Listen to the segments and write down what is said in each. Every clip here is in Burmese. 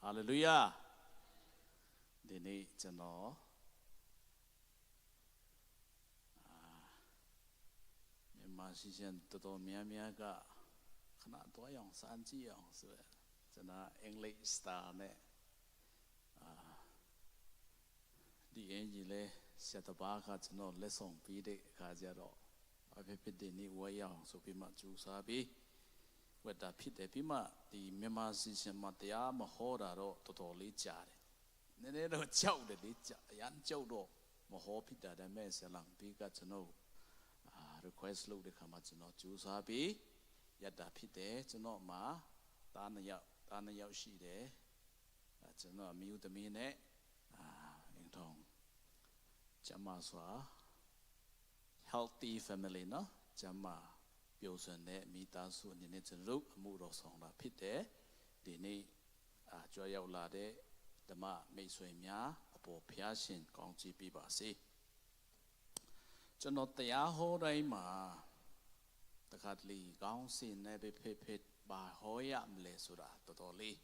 Hallelujah. Dini chano. Masian toto mia ga kana toyong sanji yong so chana English star ne di enji le setaba ka chano lesson pi de ka ja ro ape pit de ni wa yang so pi ma chu sa bi weta phit de pi ma di Myanmar Sian ma taya ma ho da ro toto le ja de ne do chau de le ja yan chau do ma ho phit da de me se lang pi ka chano request လုပ်တဲ့ခါမှာကျွန်တော်ကြိုးစားပြီးရတာဖြစ်တယ်ကျွန်တော်မှာတားနှစ်ယောက်ရှိတယ်ကျွန်တော်အမျိုးသမီးနဲ့အင်ထုံကျမစွာ healthy family เนาะကျမပျော်ရွှင်တဲ့မိသားစုအနေနဲ့ကျွန်တော်အမှုတော်ဆောင်တာဖြစ်တယ်ဒီနေ့ကြွရောက်လာတဲ့ဓမ္မမိတ်ဆွေများအပေါ်ဖျားရှင်ကောင်းချီးပေးပါစေကျွန်တော်တရားဟောတိုင်းမှာတခါတလေကောင်းစင်နဲ့ပဲဖိဘာဟောရမလဲဆိုတာတော်တော်လေး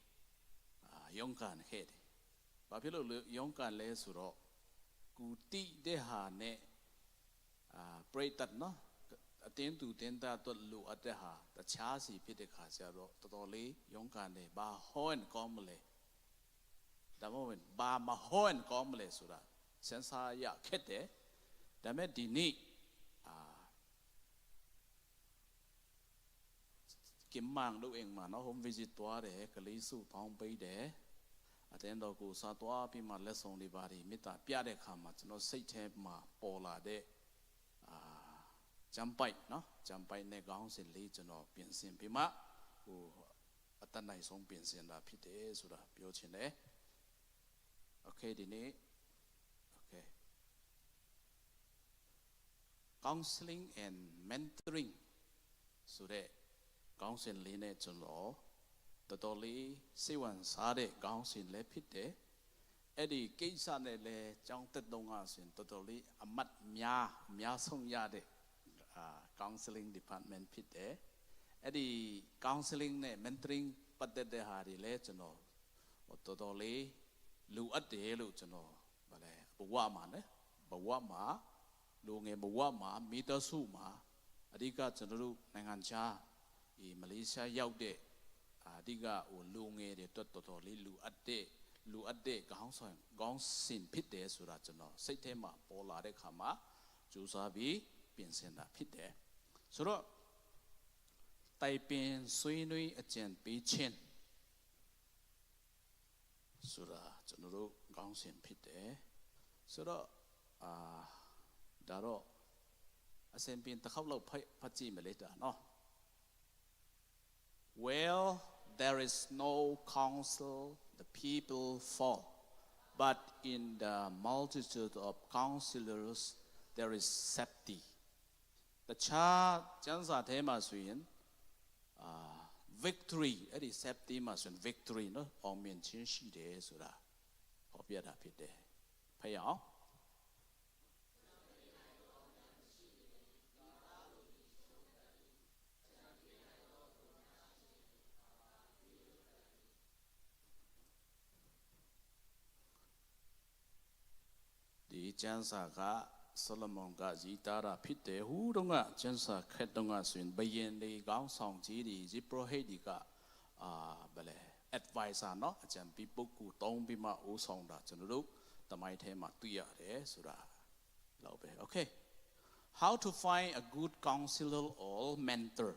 ရုန်းကန်ခဲ့တယ်။ဘာဖြစ်လို့ရုန်းကန်လဲဆိုတော့ကူတိတဲ့ဟာနဲ့ပရိသတ်နော်အတင်းသူတင်းသားတို့လူအပ်တဲ့ဟာတခြားစီဖြစ်တဲ့ခါကျတော့တော်တော်လေးရုန်းကန်တယ်ဘာဟောရင်ကောင်းမလဲဒါမှမဟုတ်ဘာမဟောရင်ကောင်းမလဲဆိုတာစဉ်းစားရခက်တယ်ဒါမဲ့ဒီနေ့กิมมังดูเองมาเนาะ home visit သွားတယ်ကလေးစုပေါင်းပေးတယ်အတင်းတော်ကိုစားသွားပြီးမှလက်ဆောင်တွေပါတယ်မေတ္တာပြတဲ့ခါမှာကျွန်တော်စိတ်ထဲမှာပေါ်လာတဲ့ဂျမ်ပိုက်เนาะဂျမ်ပိုက်နဲ့ခေါင်းစဉ်လေးကျွန်တော်ပြင်ဆင်ပြီးမှဟိုအတတ်နိုင်ဆုံးပြင်ဆင်တာဖြစ်တယ်ဆိုတာပြောချင်တယ် Okay ဒီနေ့ Okay counseling and mentoring ဆိုတဲ့ကောင်းစင်လေးနဲ့ကျွန်တော်တော်တော်လေးစိတ်ဝင်စားတဲ့ကောင်းစင်လေးဖြစ်တယ်အဲ့ဒီကိစ္စနဲ့လည်းကြောင်းတက်တုံးကဆိုရင်တော်တော်လေးအမတ်များဆုံးရတဲ့counseling department ဖြစ်တယ်အဲ့ဒီ counseling နဲ့ mentoring ပတ်သက်တဲ့ဟာတွေလည်းကျွန်တော်တော်တော်လေးလိုအပ်တယ်လို့ကျွန်တော်ဗါလဲဘဝမှာနော်ဘဝမှာလူငယ်ဘဝမှာမိသားစုမှာအဓိကကျွန်တော်တို့နိုင်ငံခြားမလေးရှားရောက်တဲ့အဓိကဟိုလူငယ်တွေတော်တော်လေးလူအပ်တဲ့ခေါင်းစင်ဖြစ်တယ်ဆိုတာကျွန်တော်စိတ်ထဲမှာပေါ်လာတဲ့ခါမှာကြိုးစားပြီးပြင်ဆင်တာဖြစ်တယ်ဆိုတော့တိုင်ပင်ဆွေးနွေးအကြံပေးခြင်းဆိုတာကျွန်တော်တို့ခေါင်းစင်ဖြစ်တယ်ဆိုတော့ဒါတော့အစင်ပင်တစ်ခေါက်လောက်ဖတ်ကြည့်မလဲတာနော် Well there is no counsel the people fall but in the multitude of counselors there is safety တခြားကျမ်းစာထဲမှာဆိုရင်victory အဲ့ဒီ safety မှာဆိုရင် victory နော်အောင်မြင်ခြင်းရှိတယ်ဆိုတာဟောပြတာဖြစ်တယ်ဖတ်ရအောင်ဒီကျမ်းစာကဆလမုန်ကရေးသားတာဖြစ်တယ်ဟူတော့ကကျမ်းစာခက်တော့ကဆိုရင်ဘယင်တွေကောင်းဆောင်ကြီးတွေဂျီပရိုဟိတ်တွေကဘယ်လဲ advisor เนาะအကြံပေးပုဂ္ဂိုလ်တောင်းပြီးမှအိုးဆောင်တာကျွန်တော်တို့တမိုင်းထဲမှာတွေ့ရတယ်ဆိုတာလောက်ပဲ Okay how to find a good counselor or mentor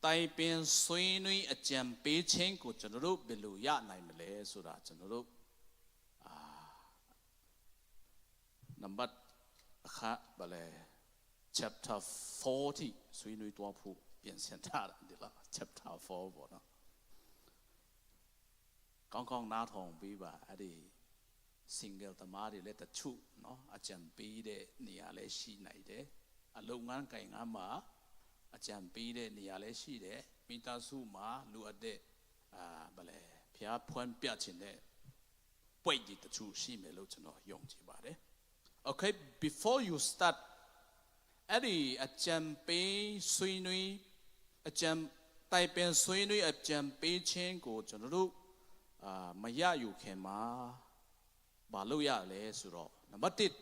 တိုင်ပင်ဆွေးနွေးအကြံပေးခြင်းကိုကျွန်တော်တို့ဘယ်လိုရနိုင်မလဲဆိုတာကျွန်တော်တို့number အခါဗလဲ chapter 40ဆွေးနွေးသွားဖို့ပြင်ဆင်ထားတယ်ဒီလား chapter 4ပေါ့နော်ကောင်းနားထောင်ပြီးပါအဲ့ဒီ single သမားတွေလည်းတချို့နော်အကြံပေးတဲ့နေရာလည်းရှိနိုင်တယ်အလုပ်ငန်းကိုင်ငန်းမှာအကြံပေးတဲ့နေရာလည်းရှိတယ်မိသားစုမှာလူအပ်တဲ့ဗလဲဖျားဖွင့်ပြချင်တဲ့ပွိတ်တွေတချို့ရှိမယ်လို့ကျွန်တော်ယုံကြည်ပါတယ်Okay, before you start, အဲ့ဒီအကြံပေးဆွေးနွေးအကြံတိုင်ပင်ဆွေးနွေးအကြံပေးခြင်းကိုကျွန်တော်တို့ မရယူခင်မှာဘာလို့ရလဲဆိုတော့နံပါတ်1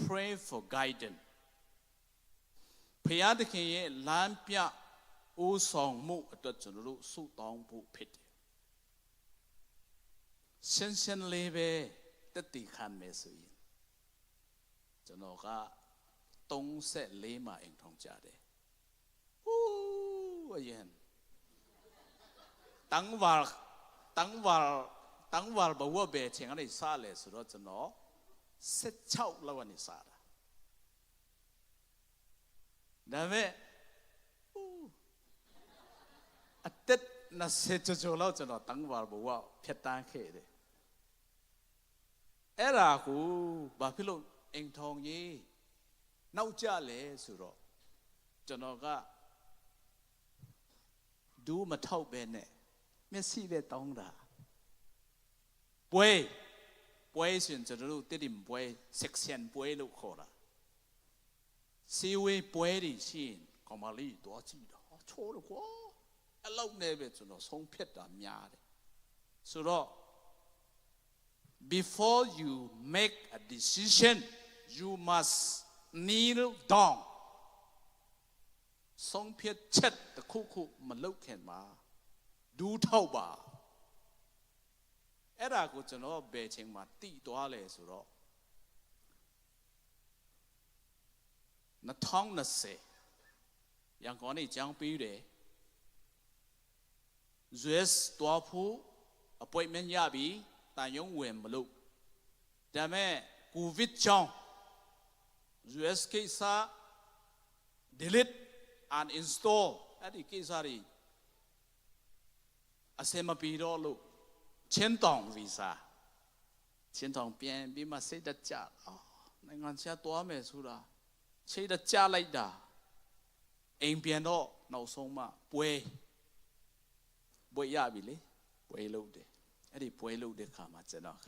pray for guidance ဖျားသခင်ရဲ့လမ်းပြဦးဆောင်မှုအတွက်ကျွန်တော်တို့ဆုတောင်းဖို့ဖြစ်တယ်ရှင်းရှင်းလေးပဲတက်တည်ခံမယ်ဆိုရင်ကျွန်တော်က34မှာအိမ်ထောင်ကြတယ်ဟူးအရင်တန်းဝါဘဝပဲချင်းကနေစားလဲဆိုတော့ကျွန်တော်16လောက်ကနေစားတာဒါပေမဲ့အသက်20ကျော်လောက်ကျွန်တော်တန်းဝါဘဝဖြတ်တန်းခဲ့တယ်အဲ့ဒါကိုဘာဖြစ်လို့အိမ်ထောင်ကြီးနောက်ကျလဲဆိုတော့ကျွန်တော်ကဒူးမထောက်ပဲနဲ့မျက်စိပဲတောင်းတာပွဲရှင်ကျွန်တော်တို့တည်တယ်ပွဲ section ပွဲလို့ခေါ်တာစီဝေးပွဲတွေရှိရင်ကောင်မလေးတွားကြည့်တော့ချိုးလို့ကွာအလောက်နဲ့ပဲကျွန်တော်ဆုံးဖြတ်တာများတယ်ဆိုတော့ before you make a decision you must kneel down ဆုံးဖြတ်ချက်တစ်ခုမလုပ်ခင်မှာဒူးထောက်ပါအဲ့ဒါကိုကျွန်တော်ဘယ်ချိန်မှာတည်သွားလဲဆိုတော့2020ရန်ကုန်နေကျောင်းပြီးတယ် US တွားဖို့ appointment ရပြီတန်ရုံဝင်မလို့ဒါမဲ့ကိုဗစ်ကြောင့် US ကိစ္စ delete and install အဲ့ဒီကိစ္စတွေအစမပြေတော့လို့ချင်းတောင်ဗီဇာချင်းတောင်ပြန်ပြီးမှစိတ်တကြနိုင်ငံခြားသွားမယ်ဆိုတာစိတ်တကြလိုက်တာအိမ်ပြန်တော့နောက်ဆုံးမှပွဲရပြီလေပွဲလုပ်တယ်အဲ့ဒီပွဲလုပ်တဲ့ခါမှာကျွန်တော်က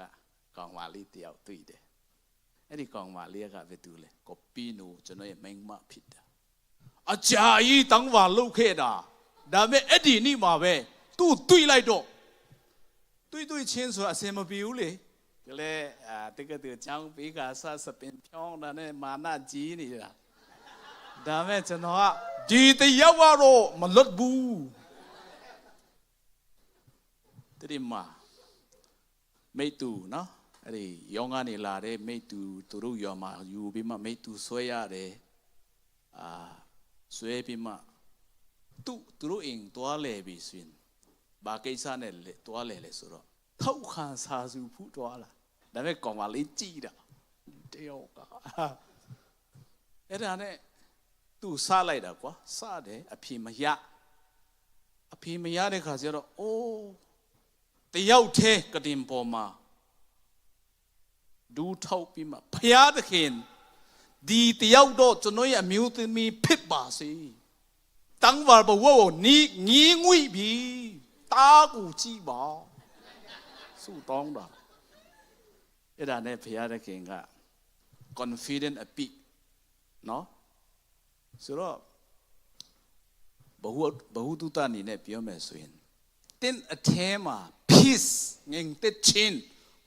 ကောင်မလေးတယောက်တွေ့တယ်အဲ့ဒီကောင်မလေးကဘယ်သူလဲကိုပီနိုကျွန်တော်ရဲ့မိန်းမဖြစ်တာအကြာကြီးတောင်းပါလုပ်ခဲ့တာဒါပေမဲ့အဲ့ဒီနေ့မှာပဲသူ့တွေ့လိုက်တော့တွေ့ချင်းဆိုအစင်မပြေဘူးလေကလေးတကယ်တည်းချောင်းပေးကစားစပင်ဖြောင်းတာနဲ့မာနကြီးနေတာဒါပေမဲ့ကျွန်တော်ကဒီတယောက်ကတော့မလွတ်ဘူးတည်းမှာမိတူနော်အဲ့ဒီရောင်းကနေလာတဲ့မိတူသူတို့ရောမှာယူပြီးမှမိတူဆွဲရတယ်ဆွဲပြီးမှသူတို့အိမ်တွားလဲပြီးဆိုရင်ဘာကိစ္စနဲ့တွားလဲလဲဆိုတော့ထောက်ခံစာစုဖူးတွားလာဒါပေမဲ့ကောင်မလေးကြည်တာတယောက်ကအဲ့ဒါနဲ့သူစားလိုက်တာကွာစားတယ်အဖေမရတဲ့ခါကျတော့အိုးတယောက်ထဲကတင်ပေါ်မှာဒူးထောက်ပြီးမှဖျားသခင်ဒီတယောက်တော့ကျွန်တော်ရဲ့အမျိုးသမီးဖြစ်ပါစေတန်းဝါဘဝကိုငီးငွေ့ပြီးတားကိုကြည့်ပါဆုတောင်းတာအဲ့ဒါနဲ့ဖျားသခင်က confident အပိနော်ဆိုတော့ဘဟုတုတအနေနဲ့ပြောမယ်ဆိုရင်တင်းအထဲမှာ peace ငြိမ်သက်ခြင်း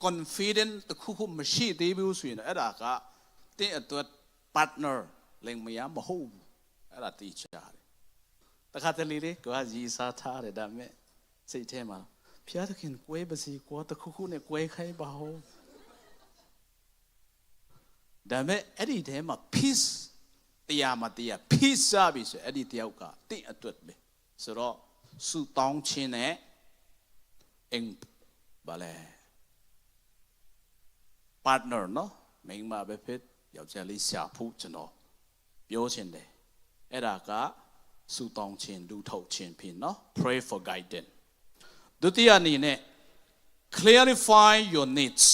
confident တခုခုမရှိသေးဘူးဆိုရင်အဲ့ဒါကတင်းအတွက် partner လင်မယားမဟုတ်ဘူးအဲ့ဒါသိချတယ်တခါတလေကိုကရီစားထားတယ်ဒါပေမဲ့စိတ်ထဲမှာဖျားသခင်ကွဲပါစီကွာတခုခုနဲ့ကွဲခိုင်းပါဦးဒါပေမဲ့အဲ့ဒီထဲမှာ peace တရားမတရား peace ရပြီဆိုအဲ့ဒီတယောက်ကတင်းအတွက်ပဲဆိုတော့ဆုတောင်းခြင်းနဲ့အင်ဘာလဲ partner နော်မိန်းမပဲဖြစ်ယောက်ျားလေးရှာဖို့ကျွန်တော်ပြောချင်တယ်အဲ့ဒါကဆုတောင်းခြင်းဒူးထောက်ခြင်းဖြစ်နော် pray for guidance ဒုတိယအနေနဲ့ clarify your needs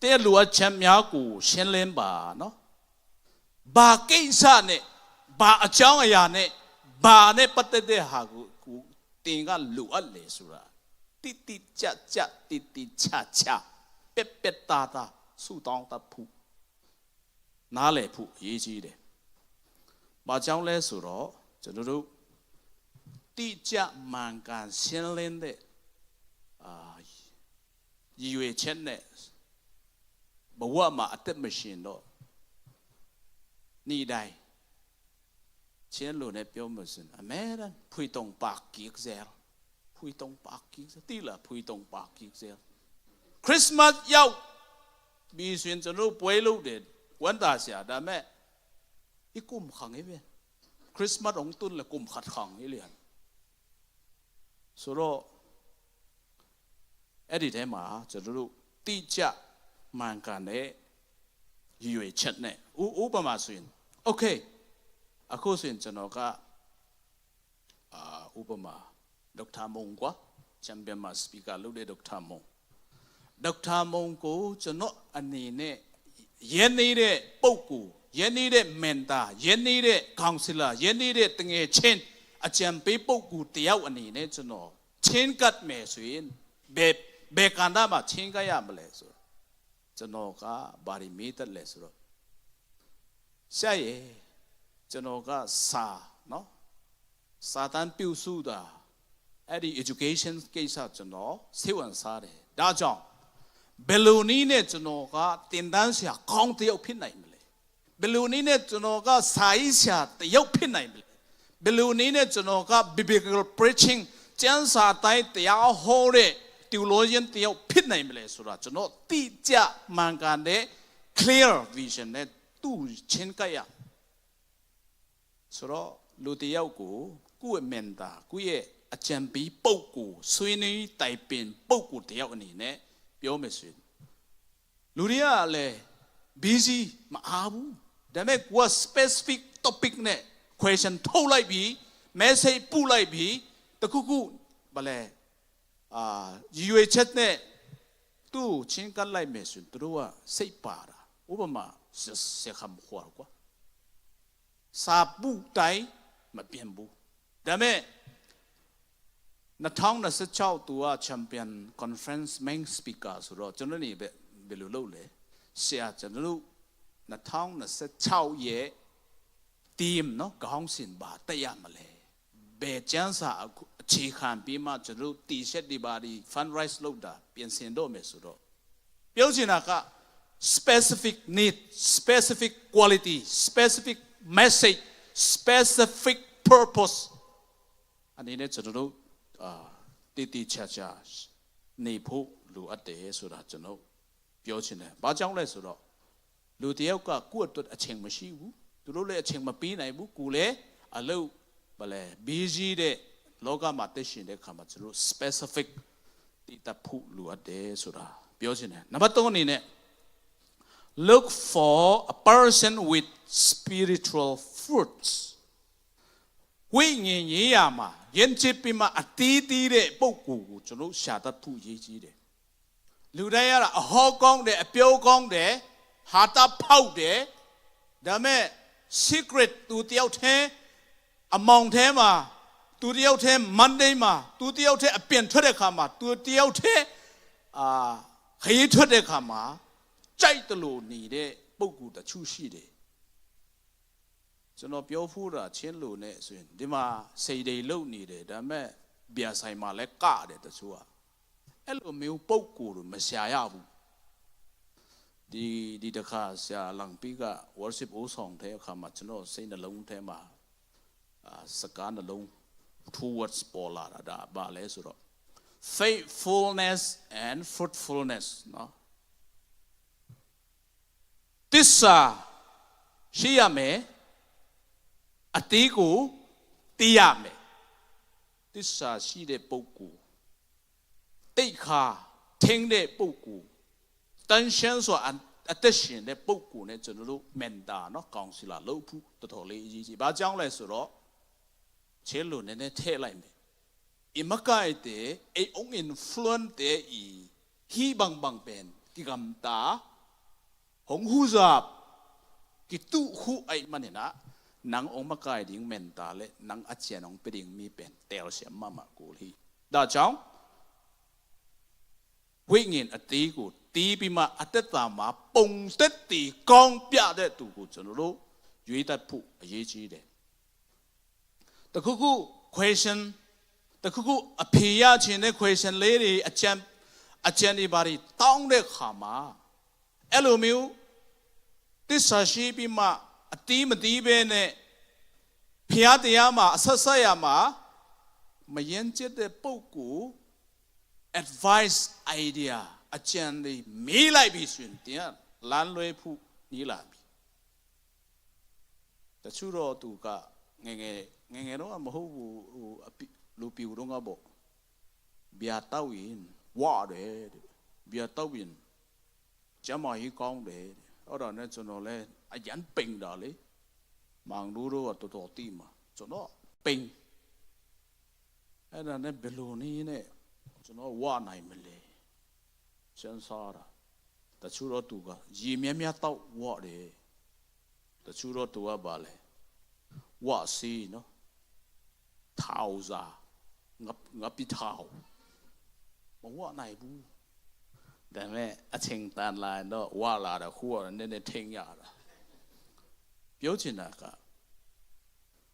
တဲ့လူအချက်များကိုရှင်းလင်းပါနော်ဘာကိစ္စနဲ့ဘာအကြောင်းအရာနဲ့ဘာနဲ့ပတ်သက်တဲ့ဟာကိုတင်ကလူအပ်လေဆိုတာတိကြချပက်တာဆုတောင်းတတ်ဖို့နားလည်ဖို့အရေးကြီးတယ်။ဘာကြောင့်လဲဆိုတော့ကျွန်တော်တို့တိကျမှန်ကန်ရှင်းလင်းတဲ့ you a channel but what my at machine no need I chen lo ne pyo musin american pui tong pak ki zel pui tong pak ki ti la pui tong pak ki zel Christmas yau bi xuyên cho nó quay lâu để quan ta xả đã mẹ ít cùng khẳng ấy vậy Christmas ông tuân là cùng khát khẳng ấy liền số đó ấy thì thế mà cho nó ti chạ mang cả này yuệ chất này u ba mà xuyên ok à cô xuyên cho nó cả u ba mà độc tham mông quá chẳng biết mà speaker lúc đấy độc tham mông Dr. Mongko cho nó anh này yên này đấy bầu cù yên này đấy mentor yên này đấy counselor yên này đấy từng ngày trên à chẳng bị bầu cù tiêu anh này cho nó trên cắt mẹ xuyên bề bề can đó mà trên cái gì mà lấy rồi cho nó cả bari mít lấy rồi sao vậy cho nó cả sa nó Satan biểu述的education cái sao cho nó siêu anh sa đấy đa dạng Beluni ne chuno ka tindan sia kong te yok phin nai mle Beluni ne chuno ka sai sia te yok phin nai mle Beluni ne chuno ka biblical preaching chan sa tai te ya ho de theologian te yok phin nai mle sura chuno ti cha man kan de clear vision ne tu chen ka ya suro lu te yok ku menta ku ye a chan bi pau ku sui ni tai pin pau ku te yok ni neပြောမယ်ဆိုရင်လူတွေကလည်း busy မအားဘူးဒါပေမဲ့ကိုက specific topic နဲ့ question ထုတ်လိုက်ပြီး message ပို့လိုက်ပြီးတခုခုဗလဲရွေချက်နဲ့သူ့ချင်းကလိုက်မယ်ဆိုရင်သူတို့ကစိတ်ပါတာဥပမာဆက်ခမ်ခေါ်ကွာစာပုတိုင်းမပြင်ဘူးဒါပေမဲ့2016 ตัวแชมเปี้ยนคอนเฟรนซ์แมงสปีกเกอร์สุดจนนี่เบลูโลเลยเสียจนรู้2016เย่ทีมเนาะกองสินบาตยามาเลยเบจันซาชีขันปีมาจนรู้ตีเช็ดดีบารีฟันไรส์โลดาเปลี่ยนเสียงโดเมสุดเปียวจินะก็ specific need specific quality specific message specific purpose อันนี้เนี่ยจนรู้ตีชาในผู้รู้อัตเตสุดาจนပြောချင်တယ်ဘာကြောင့်လဲဆိုတော့လူတယောက်ကကိုယ့်အတွက်အချိန်မရှိဘူးသူတို့လည်းအချိန်မပေးနိုင်ဘူးကိုလည်းအလုပ်ဗလဲ busy တဲ့လောကမှာတက်ရှင်တဲ့ခါမှာကျွန်တော် specific တည်တတ်ဖို့လိုအပ်တယ်ဆိုတာပြောချင်တယ်နံပါတ်3အနေနဲ့ look for a person with spiritual fruits ဝိညာဉ်ရေးရမှာယဉ်ကျေးပြီးမှအတီးတီးတဲ့ပုဂ္ဂိုလ်ကိုကျွန်တော်ရှာတတ်ဖို့ရည်ကြီးတယ်လူတိုင်းရတာအဟောကောင်းတယ်အပြောကောင်းတယ်ဟာတာဖောက်တယ်ဒါမဲ့ secret သူတယောက်တည်းအမောင်ထဲမှာသူတယောက်တည်း Monday မှာသူတယောက်တည်းအပြင်ထွက်တဲ့ခါမှာသူတယောက်တည်းခရီးထွက်တဲ့ခါမှာကြိုက်တယ်လို့နေတဲ့ပုဂ္ဂိုလ်တချို့ရှိတယ်ကျွန်တော်ပြောဖို့တာချင်းလို့နဲ့ဆိုရင်ဒီမှာစိတ်တွေလုံနေတယ်ဒါပေမဲ့ဗျာဆိုင်မှာလည်းကတယ်တချို့ကအဲ့လိုမျိုးပုဂ္ဂိုလ်တို့မရှာရဘူးဒီတခါဆရာလန်ပီက worship ဦးဆောင်တဲ့အခါမှာကျွန်တော်စိတ်နှလုံးထဲမှာစကားနှလုံး towards ပေါ်လာတာဒါဘာလဲဆိုတော့ faithfulness and fruitfulness နော်သစ္စာရှိရမယ်အတီးကိုတီးရမယ်သစ္စာရှိတဲ့ပုဂ္ဂိုလ်တိတ်ခါထင်းတဲ့ပုဂ္ဂိုလ်တန်ရှင်းစွာအသက်ရှင်တဲ့ပုဂ္ဂိုလ်နဲ့ကျွန်တော်တို့မန်တာเนาะကောင်စီလာလုပ်ဖို့တော်တော်လေးအရေးကြီးဘာကြောင့်လဲဆိုတော့ချဲလို့နည်းနည်းထည့်လိုက်မယ်အမကိုက်တဲ့အုံ influence တဲ့ဤဟီဘန်ဘန်ပန်ကိကမ်တာဟงฮูဇပ်ကိတုခုအိုင်မနေနာนางองค์มากายดิ้งเมนตาเลนางอาเจียนองไปดิ้งมีเป็นเตลเสียมามากูลีดาจังวิญญาณอตีกูตีปีมาอัตตามาปงเตตีกองเปียเดตูกูจนรู้ยุยตัดผู้ยี่จีเดแต่คุกู question แต่คุกูอภิญญาชินใน question เลยอาจารย์ အကျဉ်းဒီပါရီတောင်းတဲ့ခါမှာအဲ့လိုမျိုးတစ္ဆာရှိပြီးမှအတီးမတီးပဲနဲ့ဖျားတရားမှာအဆက်ဆက်ရမှာမရင်ကျတဲ့ပုဂ္ဂိုလ် advice idea အကျဉ်းလေးမေးလိုက်ပြီးဆိုရင်တရားလမ်းလွဲဖို့နီးလာပြီတချို့တော့သူကငယ်ငယ်တော့မဟုတ်ဘူးလူပြူတော့ငါပေါ့ဗျာတောက်ရင်ဝါတယ်ဗျာတောက်ရင်ကျမကြီးကောင်းတယ်အဲ့ဒါနဲ့ကျွန်တော်လဲအရန်ပိန်တာလေမောင်တို့တော့တော်တော်တီးမှာကျွန်တော်ပိန်အဲ့ဒါနဲ့ဘယ်လိုနည်းနဲ့ကျွန်တော်ဝါနိုင်မလဲစမ်းစားတာတချို့တော့သူကရေမြမြတောက်ဝါတယ်တချို့တော့သူကပါလေဝါစီနော်ထောက်စားငါပြထောက်မဝါနိုင်ဘူးဒါပေမဲ့အချိန်တန်လာတော့ဝါလာတော့ခုကတော့နည်းနည်းထိန်ရတာပြောချင်တာက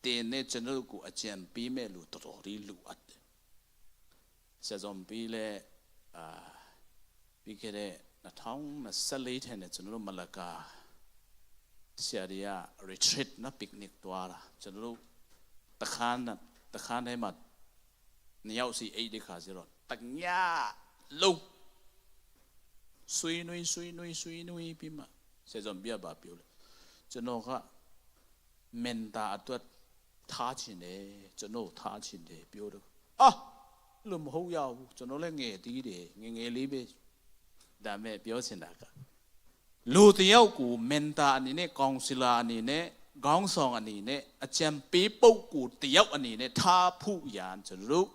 တင်းနဲ့ကျွန်တော်ကိုအကြံပေးမဲ့လူတော်တော်လေးလူအပ်တယ်ဆက်စုံပြီးလဲပြီးခဲ့တဲ့2024ထဲနဲ့ကျွန်တော်တို့မလကာဆရာတွေက retreat နော် picnic သွားတာကျွန်တော်တို့တခန်းထဲမှာနှစ်ယောက်စီအိတ်တဲ့ခါကျတော့တညလုံးဆွေးနွေးပြီးမှဆက်စုံပြပါပြောလေကျွန်တော်ကမန်တာအတွက်ထားချင်တယ်ကျွန်တော်ထားချင်တယ်ပြောတော့လို့မဟုတ်ရဘူးကျွန်တော်လည်းငယ်သေးတယ်ငယ်လေးပဲဒါမဲ့ပြောချင်တာကလူတယောက်ကိုမန်တာအနေနဲ့ကောင်စီလာအနေနဲ့ခေါင်းဆောင်အနေနဲ့အကြံပေးပုဂ္ဂိုလ်တယောက်အနေနဲ့ထားဖို့ရန်ကျွန်တော်တို့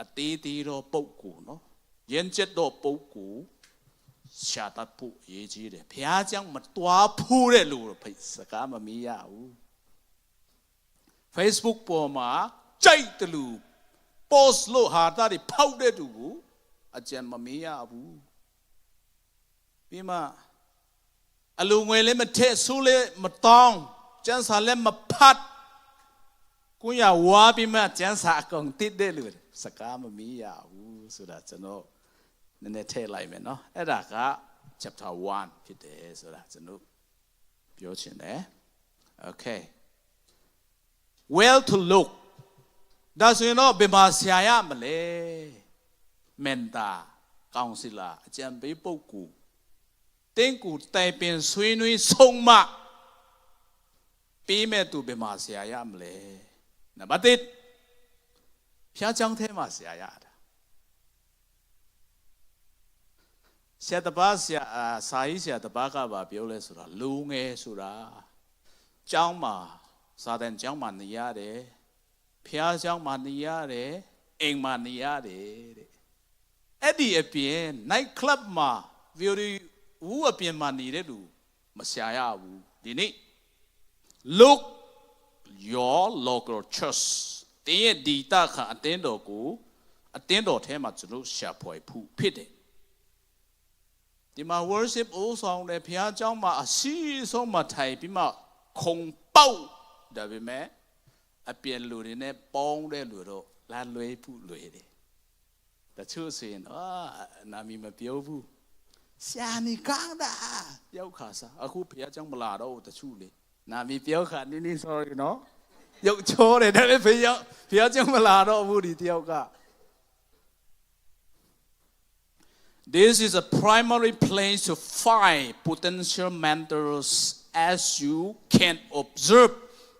အသေးသေးတော့ပုဂ္ဂိုလ်နော်ရင့်ကျက်တော့ပုဂ္ဂိုလ်ရှာတတ်ဖို့အရေးကြီးတယ်ဘုရားကြောင့်မတွားဖို့တဲ့လူစကားမမေးရဘူး Facebook ပေါ်မှာကြိုက်တယ်လူ post လို့ဟာတာတွေဖောက်တဲ့သူကိုအကြံမမေးရဘူးပြီးမှအလူငွေလည်းမထက်ဆိုးလည်းမတောင်းကျန်းစာလည်းမဖတ်ကိုရဝါပြီးမှကျန်းစာအကုန်တိတဲ့လူစကားမမေးရဘူးဆိုတာကျွန်တော်နည်းနည်းထည့်လိုက်မယ်နော်အဲ့ဒါက chapter 1ဖြစ်တယ်ဆိုတာကျွန်တော်ပြောချင်တယ် okay well to look ဒါဆိုရင်တော့ဘယ်မှာဆရာရမလဲမန်တာကောင်စီလာအကြံပေးပုဂ္ဂိုလ်တင်းကူတိုင်ပင်ဆွေးနွေးဆုံးမပေးမဲ့သူဘယ်မှာဆရာရမလဲနံပါတ်1ဖျားချောင်းထဲမှာဆရာရတာဆရာတပါးဆရာစာရေးဆရာတပါးကပါပြောလဲဆိုတာလူငယ်ဆိုတာကျောင်းမှာစာသင်ကျောင်းမှာနေရတယ်ဖျားကျောင်းမှာနေရတယ်အိမ်မှာနေရတယ်တဲ့အဲ့ဒီအပြင် night club မှာ video ဦးအပြင်မှာနေတဲ့လူမရှာရဘူးဒီနေ့ look your local church တင်းရဲ့ဒီတာခအတင်းတော်ကိုအတင်းတော်ထဲမှာကျွန်တော်ရှာဖွေဖို့ဖြစ်တယ်ဒီမှာ worship အိုးဆောင်တဲ့ဘုရားကျောင်းမှာအရှိဆုံးမှာထိုင်ပြီးမှခုံပေါက်ဒါပေမဲ့အပြင်လူတွေနဲ့ပေါင်းတဲ့လူတော့လာလွဲဖို့လွယ်တယ်တချို့ဆိုရင်နာမည်မပြောဘူးဆရာနေကောင်းတာပြောခါစားအခုဘုရားကျောင်းမလာတော့တချို့လေနာမည်ပြောခါနင်း sorry နော်ရုပ်ချောတယ်ဒါပေမဲ့ဘုရားကျောင်းမလာတော့ဘူးဒီတယောက်က This is a primary place to find potential mentors as you can observe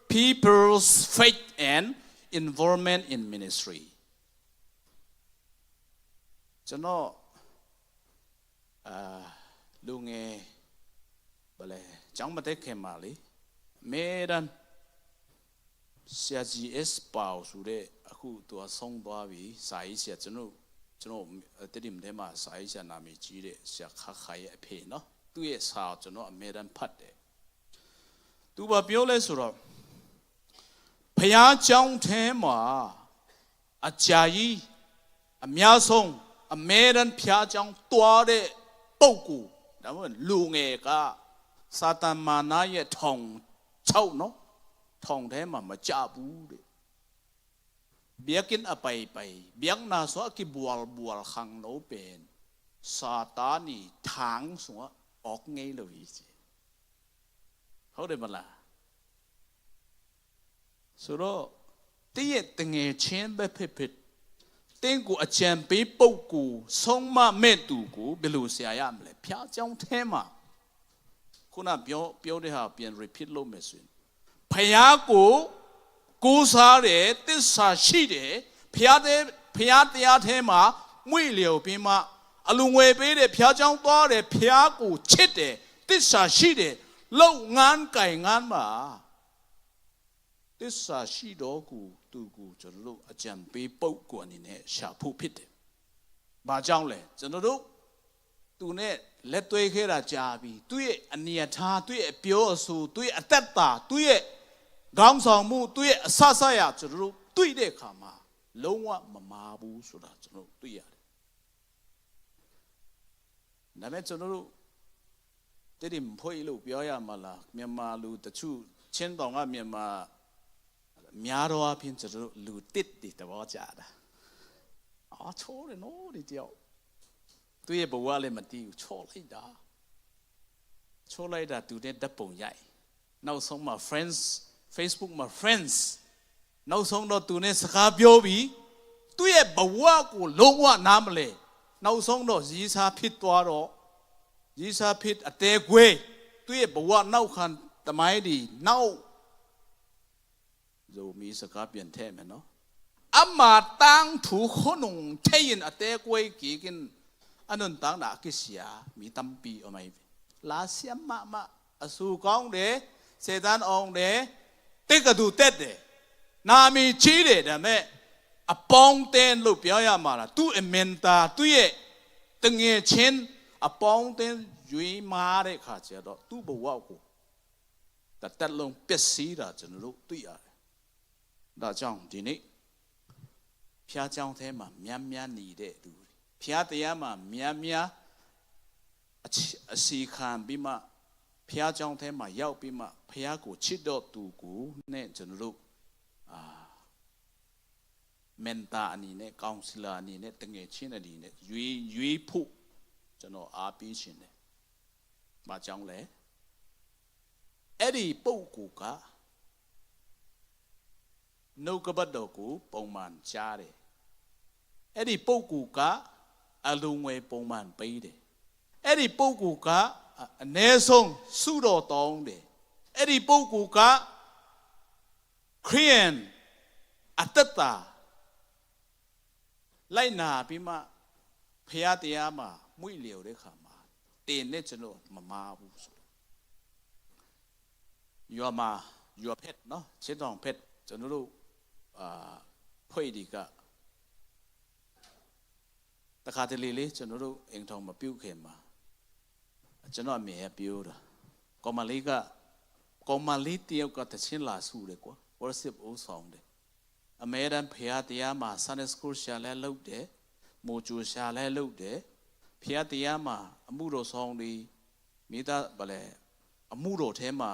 people's faith and involvement in ministry. ကျွန်တော်လူငယ်ဘယ်လဲကျောင်းမတက်ခင်မှာလေမေရန်ဆရာကြီး S ပေါဆိုတဲ့အခုသူကဆုံးသွားပြီစာရေးဆရာကျွန်တော်တတိမထဲမှာစာရေးဆရာနာမည်ကြီးတဲ့ဆရာခခရဲ့အဖေနော်သူ့ရဲ့စာကျွန်တော်အမေရန်ဖတ်တယ်သူကပြောလဲဆိုတော့ဘုရားကျောင်းထဲမှာအကြာကြီးအများဆုံးအမေရန်ဘုရားကျောင်းတွားတဲ့ပုဂ္ဂိုလ်ဒါမှမဟုတ်လူငယ်ကစာတန်မာနရဲ့ထောင်6နော်ထောင်ထဲမှာမကြဘူးတဲ့เบียกินอไปเบียกนาสวะกิบัวขางโนเป็น撒旦尼唐所恶ngay lo ý gìဟုတ်တယ်မလားဆိုတော့တည့်ရဲ့တငယ်ချင်းပဲဖြစ်တင်းကိုအကြံပေးပုတ်ကိုဆုံးမမဲ့သူကိုဘယ်လိုဆရာရမလဲဖျားเจ้าထဲမှာခုနပြောတဲ့ဟာပြန် repeat လုပ်မယ်ဆိုရင်ဖျားကိုစားတယ်တစ္ဆာရှိတယ်ဖျားတရားထဲမှာမွေလျော်ပြီးမှအလူငွေပေးတယ်ဖျားเจ้าသွားတယ်ဖျားကိုချစ်တယ်တစ္ဆာရှိတယ်လုံငန်းကင်ငန်းမှာတစ္ဆာရှိတော့ကိုသူကိုကျွန်တော်တို့အကြံပေးပုတ်ကိုအနေနဲ့ရှာဖို့ဖြစ်တယ်။ဘာကြောင့်လဲကျွန်တော်တို့သူနဲ့လက်သွေးခဲ့တာကြာပြီသူ့ရဲ့အနေအထားသူ့ရဲ့အပြောအဆိုသူ့ရဲ့အသက်တာသူ့ရဲ့ခေါင်းဆောင်မှုသူ့ရဲ့အဆဆရကျွန်တော်တို့တွေ့တဲ့အခါမှာလုံးဝမမာဘူးဆိုတာကျွန်တော်တွေ့ရတယ်။ဒါပေမဲ့ကျွန်တော်တို့တည်မဖွေးလို့ပြောရမှာလားမြန်မာလူတချို့ချင်းတောင်ကမြန်မာများတော့အပြင်ကျွန်တော်တို့လူတစ်တွေတဘောကြတာ။ချိုးတယ်နော်ဒီကြောက်သူရဲ့ဘဝလည်းမတည်ဘူးချိုးလိုက်တာသူနဲ့ဓာတ်ပုံရိုက်နောက်ဆုံးမှာ friends Facebook မှာ friends နောက်ဆုံးတော့သူနဲ့စကားပြောပြီးသူရဲ့ဘဝကိုလုံးဝနားမလဲနောက်ဆုံးတော့ရီးစားဖြစ်သွားတော့ရီးစားဖြစ်အတဲခွေးသူရဲ့ဘဝနောက်ခံတမိုင်းဒီနောက်ဇိုမီစကားပြန်ထဲမယ်နော်အမတန်းသူခုနုံထဲရင်အတဲခွေးကြီးကင်အနွန်တန်းနာကိစီယာမီတမ်ပီအမိုင်လာဆီယမမအဆူကောင်းတယ်စေတန်အောင်တယ်တိတ်ကတူတက်တယ်နာမီချီးတယ်ဒါမဲ့အပေါင်းတင်းလို့ပြောရမှာလားသူ့အမင်တာသူ့ရဲ့တငယ်ချင်းအပေါင်းတင်းရွေးမာတဲ့ခါကျတော့သူ့ဘဝကိုတက်လုံးပျက်စီးတာကျွန်တော်တို့သိရတယ်ဒါကြောင့်ဒီနေ့ဖျားเจ้าထဲမှာများနေတဲ့သူဖျားတရားမှာများအစီခံပြီးမှဖျားเจ้าထဲမှာရောက်ပြီးမှဖျားကိုချစ်တော့သူကိုနဲ့ကျွန်တော်တို့မန်တာအနေနဲ့ကောင်စီလာအနေနဲ့တငယ်ချင်းအနေနဲ့ရွေးဖို့ကျွန်တော်အားပေးရှင်တယ်။ဘာကြောင့်လဲအဲ့ဒီပုဂ္ဂိုလ်ကနှုတ်ကပတ်တော်ကိုပုံမှန်ကြားတယ်အဲ့ဒီပုဂ္ဂိုလ်ကအလုံးငွေပုံမှန်ပေးတယ်အဲ့ဒီပုဂ္ဂိုလ်ကအ ਨੇ ဆုံးစုတော်တောင်းတယ်အဲ့ဒီပုဂ္ဂိုလ်ကခရိယန်အတ္တတာလိုက်နာပြီးမှဖျားတရားမှာမွေ့လျော်တဲ့ခါမှာတင်နဲ့ကျွန်တော်မမာဘူးဆိုyour pet နော်ချစ်တော် pet ကျွန်တော်တို့ဖွေဒီကတခါတလေလေးကျွန်တော်တို့အိမ်ထောင်မပြုတ်ခင်မှာကျွန်တော်အမေပြောတာကောင်မလေးတယောက်ကတချင်းလာစုတယ်ကွာ worship ဦးဆောင်တယ်အမေရန်ဖျားတရားမှာ Sunday School ရှာလဲလုပ်တယ်မိုဂျူရှာလဲလုပ်တယ်ဖျားတရားမှာအမှုတော်ဆောင်တွေမိသားဗလဲအမှုတော်ထဲမှာ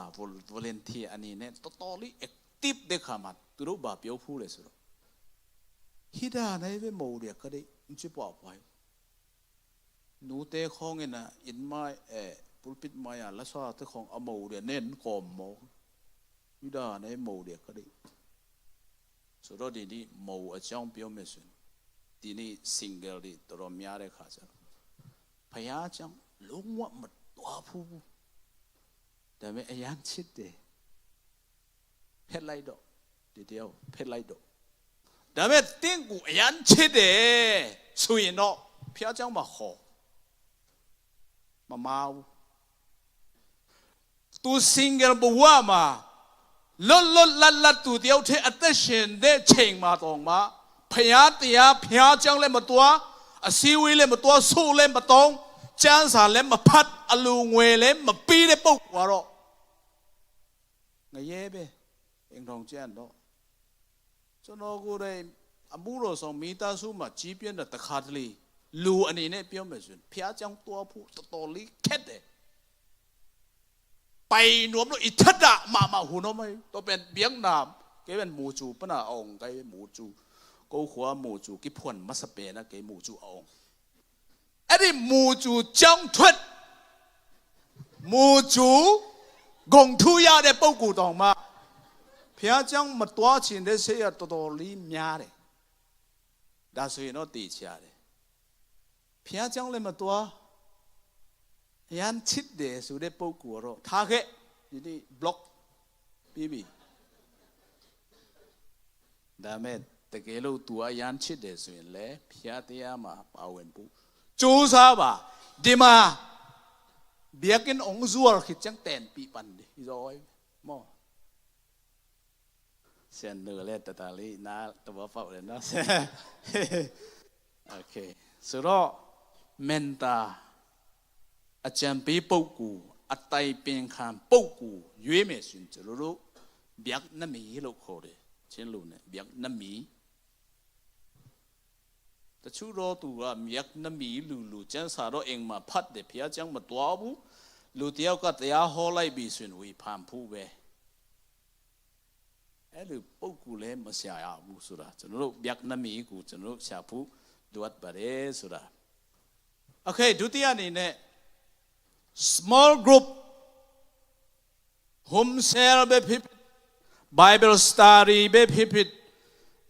volunteer အနေနဲ့တော်တော်လေး active တဲ့ခါမှာသူတို့ဘာပြောဖူးလဲဆိုတော့ဟိဒါနိုင်ပဲမိုးရကလေးမချပွားပွားနူတဲခေါင်းနဲ့ in my pulpit မှာရလာစားတဲ့ခေါင်းအမိုးရနဲ့ကောမောဟိဒါနိုင်မိုးရကလေးဆိုတော့ဒီနေ့မိုးအကြောင်းပြောမယ်ဆိုရင်ဒီနေ့ single တွေတော်တော်များတဲ့ခါကျတော့ဖယားကြောင့်လုံးဝမတော်ဘူးဒါပေမဲ့အရန်ချစ်တယ်ဖက်လိုက်တော့ဒီတယောက်ဖက်လိုက်တော့ဒါပေမဲ့တင်းကိုအရန်ချစ်တယ်ဆိုရင်တော့ဖျားเจ้าမှာဟောမမာဘူးသူ single ဘဝမှာလွတ်လပ်သူတယောက်တည်းအသက်ရှင်တဲ့ချိန်မှာတော့မှဖယားတရားဖျားเจ้าလည်းမတော်အစည်းအဝေးလည်းမတော်ဆိုးလည်းမတော်ကျမ်းစာလည်းမဖတ်အလူငွေလည်းမပြီးတဲ့ပုဂ္ဂိုလ်ကတော့ငရဲပဲအင်ထောင်ကျန်တော့ကျွန်တော်ကိုယ်တိုင်အမှုတော်ဆောင်မိသားစုမှာကြီးပြင်းတဲ့တခါတလေလူအနေနဲ့ပြောမယ်ဆိုရင်ဖျားเจ้าတော်ဖို့တော်လေးခက်တယ်ไปนวมလို့อิทัดดะมาหูน้อไม่ตัวเป็นเบียงนามแกเป็นหมูจูปะน่ะองไกหมูจูกูขวาหมูจูกิพ่นมัสเปนะแกหมูจูองအဲ့ Eddie Muju Jang Twit Muju Gong Tuya de Boku Dongma Piajang Matwach in this here totally miare. That's why you not teach yare. Piajang le Matwa Yan chit de so de Boku Target you block BB. Damet the Gelo to a yan chit de so in le Piatiama Powenbu. Josaba Dima Biakin Ongzuar Hitchang 10 people is all more. Send the letter tally now to work out enough. Okay, so Menta a champi poku, a typing can poku, you may soon to Lulu, Biak Nami look hode, Chinlune, Biak Nami. The two road to Miak Nami Lulu, Jansaro in my pot, the Piajang Matuabu, Lutiao got the whole life between we pampu way. Elu Pokule Messiah Busura, to look Biak Nami, good to look Shapu, do what bare Sura. Okay, do the in a small group, home cell be Bible study be pipit.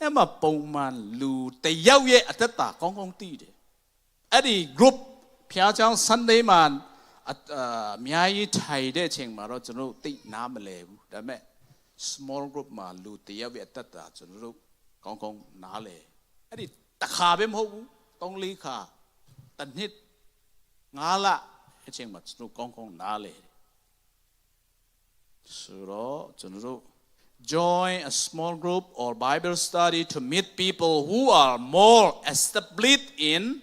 Em mà bông man lù tây yau ye at ta công ty de. Adi group phía trong Sunday man at miai Thai de cheng mà rồi chunu tị nam lệ đó mẹ small group mà lù tây yau ye at ta chunu công ná lệ. Adi ta khá bem hậu tông lý khá tận hít ngã lạ cheng mà chunu công ná lệ. Suro chunu join a small group or Bible study to meet people who are more established in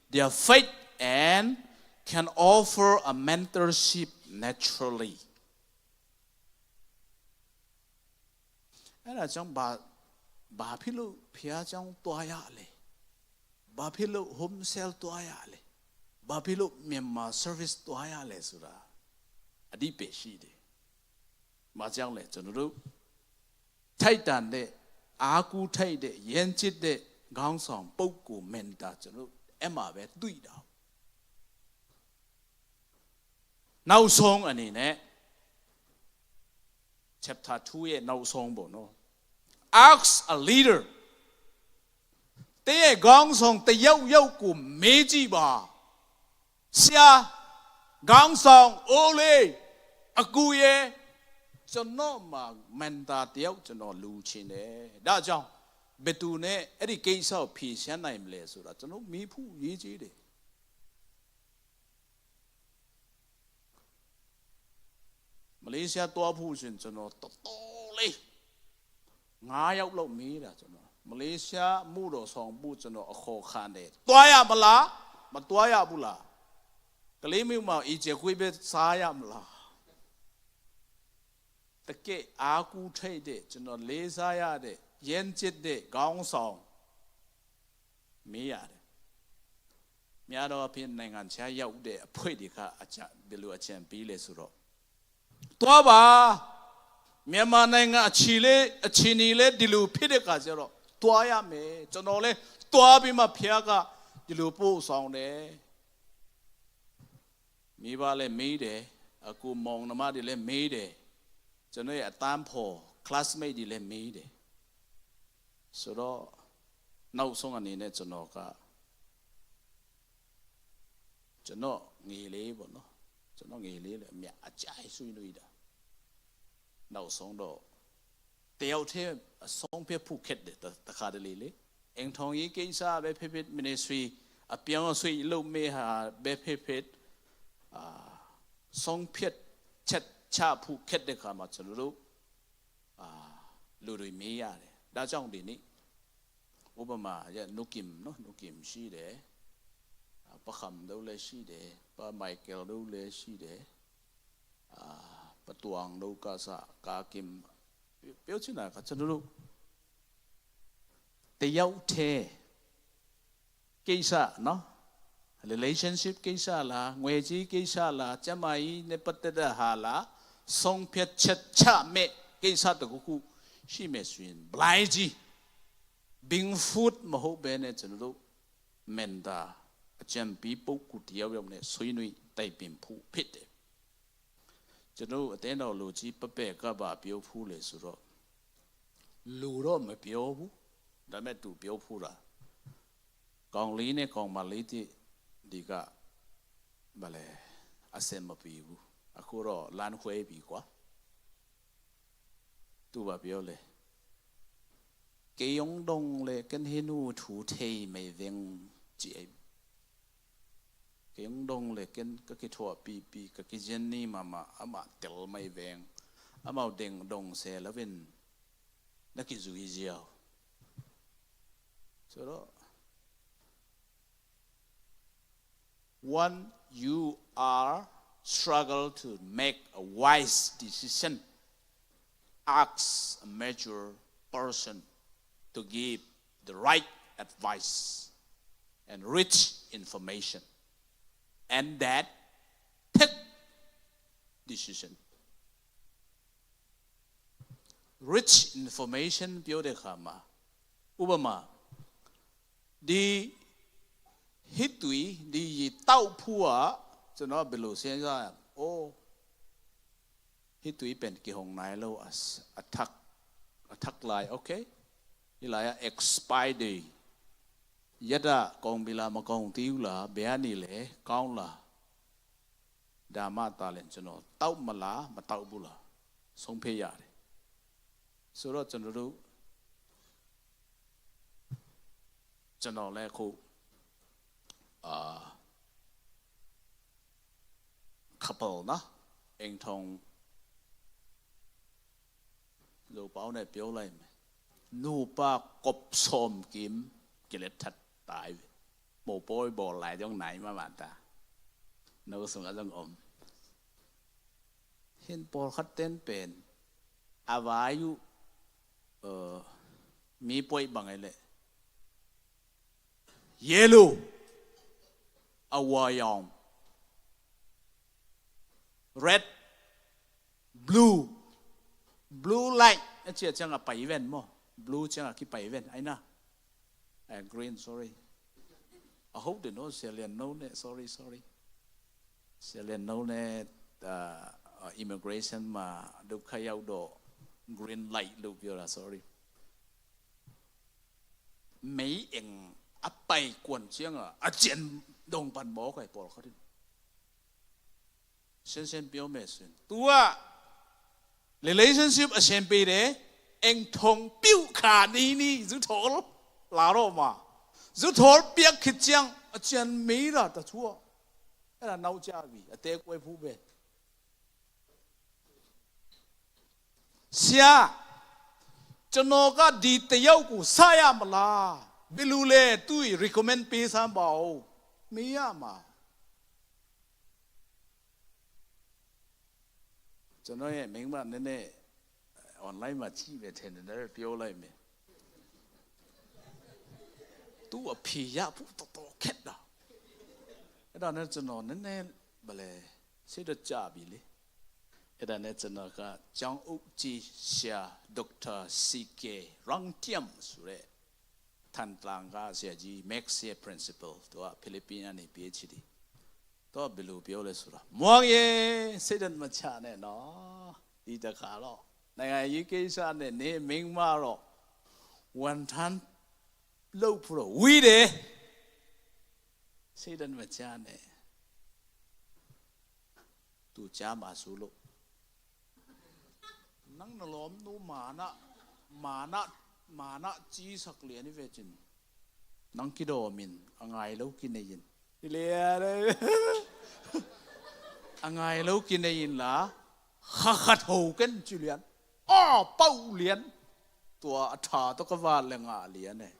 their faith and can offer a mentorship naturally. Là trong bà philu phía trong toa ya le, bà philu home cell toa ya le, bà philu Myanmar service toa ya le sura, adi peshi de, mà chẳng lẽ cho nó đâu. Thay đàn de, aku thay de, yen chit de, gang song, boku menta cho nó em à về tùy đạo. Nau song anh nè, chapter 2 ye nau song bo no. Ask a leader. Te gang song te yau ku meji ba. Sia gang song ole aku ye. Cho nó mà menta tiếu cho nó lưu chi nè đã chăng betu nè ấy đi cây sao phi sáng này mình lệ rồi cho nó mỹ phu gì chứ đi Malaysia tua phu xin cho nó to đi ngã yếu lâu mỹ là cho nó Malaysia mua đồ sòng bu cho nó khó khăn đấy tua ya mà tua ya bu là cái lý miêu mà ý chế quy biết sai ya mà là the ke aku thay de cho nó lê sa ya de yen chit de gang song mi ya de mya do phin nai ngan cha yau de phoi di kha acha bilu achen pi le su ro twa ba Myanmar nai nga achi ni le dilu phit de ka cha ro twa ya me cho nó le twa bi ma phya ka dilu po song de mi ba le mi de aku mong na ma de le mi de cho nên ở tam phổ classmate đi lên Mỹ đấy, sau đó nấu xong anh này cho nó nghỉ lễ bọn nó, cho nó nghỉ lễ là mẹ trái suy nuôi đó, nấu xong đó, tiêu thêm xong phía Phuket đấy, ta khá là lễ, anh thong ý cái sao bé phê ministry, ở biển suy lâu mê hà bé phê xong phía chết cha Phuket de kha ma chulu lu rui me ya de da chang di ni upama ya nukim no nukim shi de pa kham do le shi de pa Michael do le shi de pa tuang do ka sa ka kim biểu chi na ka chulu te yau the ke sa no relationship ke sa la ngwe chi ke sa la chamai ne patte da ha la song phiat chat cha me ke sa to ku shi me swin blai ji bing food ma ho be ne chunu menta အကြံပေးပုဂ္ဂိုလ်တယောက်ယောက်နဲ့ဆွေးနွေးတိုင်ပင်ဖို့ဖြစ်တယ်ကျွန်တော်အတင်းတော်လူကြီးပပဲ့ကပါပြောဖူးလေဆိုတော့လူတော့မပြောဘူးဒါမဲ့သူပြောဖူးတာကောင်လေးနဲ့ကောင်မလေးဒီကဗလဲအစင်မပြေဘူးအခုတော့လမ်းခွဲပြီကွာသူကပြောလေကေယုံဒုံလေကန်ဟိနူထူထေမေဝင်းကြည့်ကေယုံဒုံလေကန်ကကိထောပီကကိဂျန်နီမမအမတယ်မေဝင်းအမောက်ဒင်ဒုံဆဲလဝင်းနကိဇူကြီးယောဆိုတော့ when you are struggle to make a wise decision ask a mature person to give the right advice and rich information and that take decision rich information ပြောတဲ့အခါမှာဥပမာဒီဟစ်တူဒီတောက်ဖူးอ่ะကျွန်တော်ဘယ်လိုစဉ်းစားရအိုးဟစ်တူเป็นกี่หงไหนแล้วattack ไลน์โอเคဒီလာရ expire day ယဒကောင်ဘီလာမကောင်တီးဘူးလားဘယ်ကနေလဲကောင်းလားဒါမှတာလဲကျွန်တော်တောက်မလားမတောက်ဘူးလားဆုံးဖြတ်ရတယ်ဆိုတော့ကျွန်တော်လည်းခုcouple နော်အိမ်ထုံလူပေါင်းနဲ့ပြောလိုက်မယ်နူပါကပ်စုံกิมกิเลสทัดตายโมโป้ยบ่ไหลตรงไหนมาบ้านตาโนสงฆ์จังอมเห็นปอลคัดเต้นเป็นอาวายุมีป่วยบางไงเลยเยลูอวายอง red blue light အချက်ချင်ကပိုင်ဝင်မော blue ချင်ကကိပိုင်ဝင်အိုင်နာ green sorry I hope they know Celine know ne sorry Celine know ne immigration မှာဒုက္ခရောက်တော့ green light လို့ပြောတာ sorry မေးအင်အပိုင်ကွန်ချင်အကျန်ဒုံပန်ဘောကိုပေါ်ခတ်先表咩算 तू 啊 relationship အရှင်ပေးတယ်အင်ထုံပြုတ်ခါနီဇူထောလာတော့မှာဇူထောပြက်ခချံအကျန်မေးတာတချို့အဲ့ဒါနောက်ကြပြီအသေးကွဲဖူးပဲဆရာကျွန်တော်ကဒီတယောက်ကိုစရမလားဘယ်လိုလဲသူ့ recommend ပေးစမ်းပါဦးမေးရမှာကျွန်တော်ရဲ့မိန်းမနည်းနည်း online မှာကြည့်ပဲထင်တယ်ပြောလိုက်မယ်သူအဖေရဖို့တော်ခက်တာအဲ့ဒါနဲ့ကျွန်တော်နည်းနည်းဗလဲစိတ်တော့ကြပြီလေအဲ့ဒါနဲ့ကျွန်တော်ကကျောင်းအုပ်ကြီးရှာဒေါက်တာစီကေရန်တျမ်ဆိုရဲထန်တလန်ကဆရာကြီး Max ရဲ့ principal သူကဖိလစ်ပင်းကနေ PhD တော့ဘယ်လိုပြောလဲဆိုတာမောင်ရေစိတ်မချနဲ့နော်ဒီတခါတော့နိုင်ငံရေးကိစ္စနဲ့နေမင်းမတော့ဝန်ထမ်းလုပ်ဖို့ဝီးတယ်စိတ်မချနဲ့သူချာမှာဆိုလို့นังนลอมนูมานะจีสักเหรียญนี่เวจินนังกิโดมินอังไงแล้วกินได้ยินเลียเลยอังไงแล้วกินได้ยินล่ะขัดหูกันจุเลียนอ้อเป้าเหรียญตัวอัฐาตกวาลงาเหรียญเนี่ย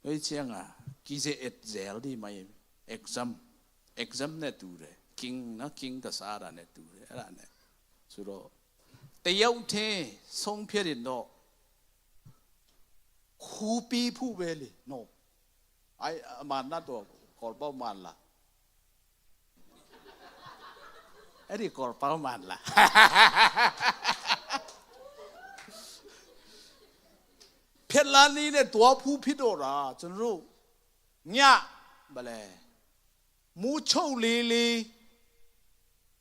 เฮ้ยเชียงอ่ะกี่เจ็ดเซลดีไหมexam နဲ့တူတယ် king နော် king တစားတာနဲ့တူတယ်အဲ့ဒါနဲ့ဆိုတော့တယောက်တည်းဆုံးဖြတ်ရင်တော့ခူပီးဖို့ပဲလေနော်အဲ့အမှန်တော့ကော်ပေါမန်လားအဲ့ဒီကော်ပေါမန်လား Pelani ne tua pu pidora, General Nya Bale Mucho Lili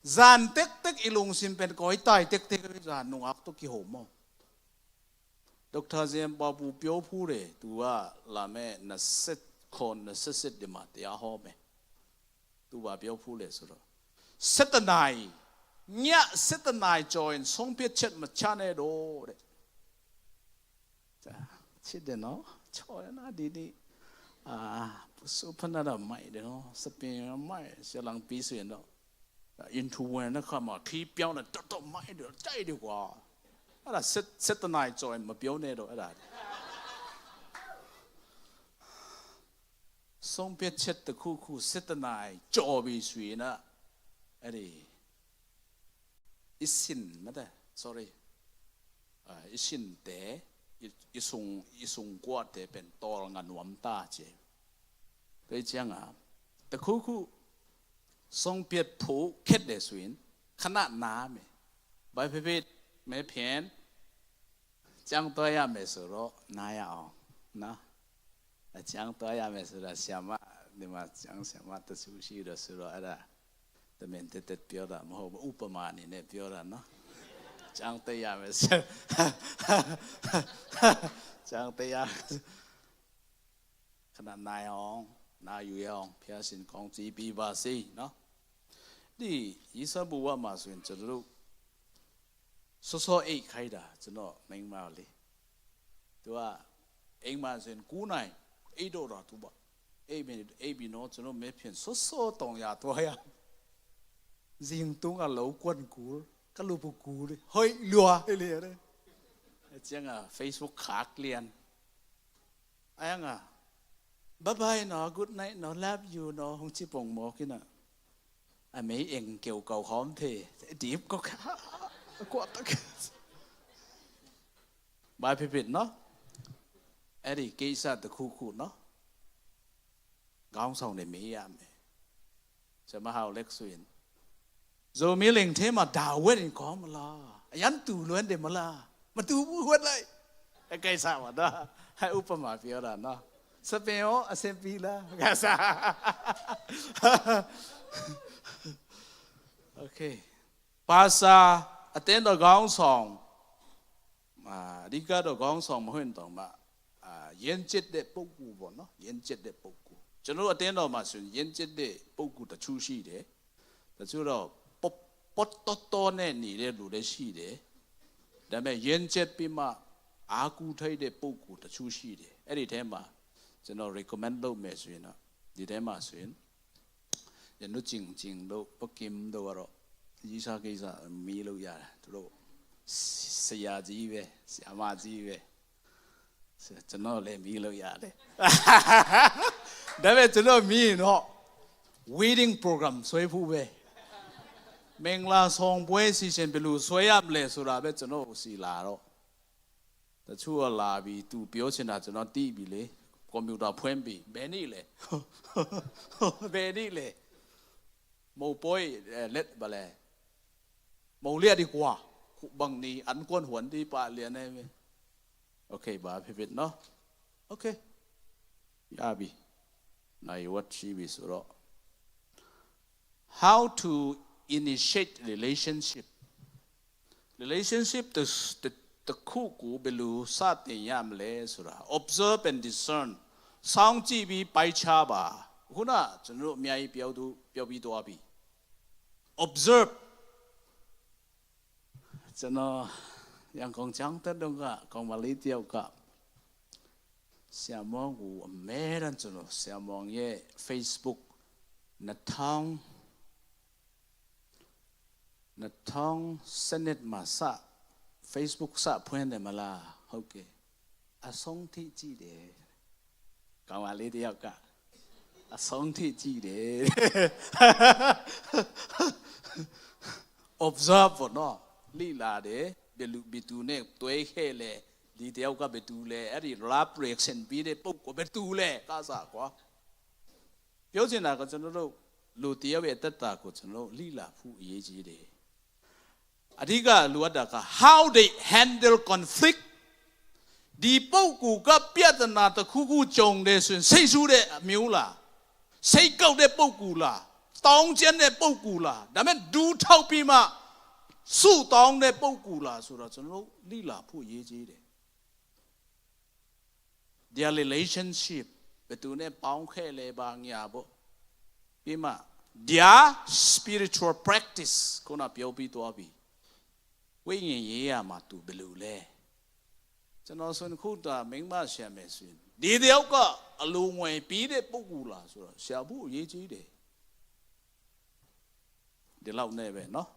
Zan tek ilung simpen koi tai tek zan nung ak to ki homo. Dr. Zem Babu Pio Pure, Tua Lame na set con na set de matia home. Tua Pio Pule suro. Setanai, Nya Setanai join Song Piet Chet Machane do. Chide no, Choyana Didi. Supanada might, Sapin mai, Selang Pisu and into when I come out, keep young and total mind, die the war. I set the night join my pioneer at that. Some pitched the cuckoo, set the night, jobby sweena. Eddie. Is sin, mother, sorry. Is sin there. Isung quat de pen tall and one tache. They changa. The cuckoo song piet po ket de swin, cannot name. By pivot, me pen. Jang toya mesuro, naya on. Na. A jang toya mesura siama, the mat young siama the sushi, the suro ada. The mented pura, mob upaman in a pura, no? Jang toya mes. Jang toya. Cannot naya on, na you young, piercing kong GP Basi, no? The Isabuwa Maswin to look. So 8 kaida, to know, Ming Mali. To a 8 months in Kunai, 8 or 2. 8 minutes, 8 notes, no mepian, so tong ya toya. Zing tung a low quan cool, Kalupu cool, hoi lua, Eliere. It's young a Facebook Kaklian. Ayanga. Bye bye, no, good night, no, love you, no, Hong Chipong Mokina. I may in kill go home tea, deep go. By pipit, no? Eddie gaze at the cuckoo, no? Gong the me, somehow Lex win. So milling Tema da wedding come la. Yan to learn the mala. But do what like a case out, I open my fiora, no? Sapeo, a sempila. Okay. Pasa attend the gong song. Diga the gong song, Mohindoma. Yenjet de Poku, no? Yenjet de Poku. General attend of Masun, Yenjet de Poku, the two sheet, eh? The two of Pototone needed to the sheet, eh? The may Yenjet Pima, Aku Tay de Poku, the two sheet, eh? Eddie Tema. General recommend low measure, the Tema swin. The nutting low, Pokim do. Isa Giza, Milo ya, to Saya Jive, Siama Jive. To know le Milo yade. David to know me, no. Weeding program, so if we Mengla song boys and below, so I am less or I bet to know, see Laro. The two labi, 2 Piochina to not debile, computer Pembi, Benile. Benile. Mo boy, let ballet. Mo lia di qua, bang ni, unquan one di pa liane. Okay, ba pivot no? Okay. Yabi. Now you watch TV suro. How to initiate relationship. Relationship the kuku belu sati yamle sura. Observe and discern. Sound TV by chaba. Huna chunu miai piaudu piabi doabi. Observe. Chano yang kong chang ta donga kong mali tiao ka. Siamong wu meran chano siamong ye Facebook na thong senet masa Facebook sa puen de mala okay. Asong ti ji de. Kong mali tiao ka. Asong ti ji de. Observe no. Lila de. Betune toy hele detail ka betule ari rap reaction bi de pok ko betule ka sa kwa pyo chin da ko chon lo lu tiyaw ye tat ta ko chon lo lila phu aye ji de adhika lu at da ka how they handle conflict ဒီပုဂ္ဂိုလ်ကပြဿနာတစ်ခုခုကြုံတယ်ဆိုရင်စိတ်ဆူတဲ့အမျိုးလားစိတ်ကောက်တဲ့ပုဂ္ဂိုလ်လားတောင်းကျမ်းတဲ့ပုဂ္ဂိုလ်လားဒါပေမဲ့ဒူးထောက်ပြီးမှစုတောင်းတဲ့ပုဂ္ဂိုလ်လားဆိုတော့ကျွန်တော်လိလာဖို့ရေးကြီးတယ် their relationship ဘယ်သူနဲ့ပေါင်းခဲ့လဲပါညာပေါ့ပြီးမှ their spiritual practice ကိုနာပြောပြီးသွားပြီဝိညာဉ်ရေးရမှာသူဘယ်လိုလဲကျွန်တော်ဆိုခုတာမိမရှာမယ်ဆိုရင်ဒီတယောက်ကအလိုငွေပြီးတဲ့ပုဂ္ဂိုလ်လားဆိုတော့ရှာဖို့အရေးကြီးတယ်ဒီလောက်နဲ့ပဲเนาะ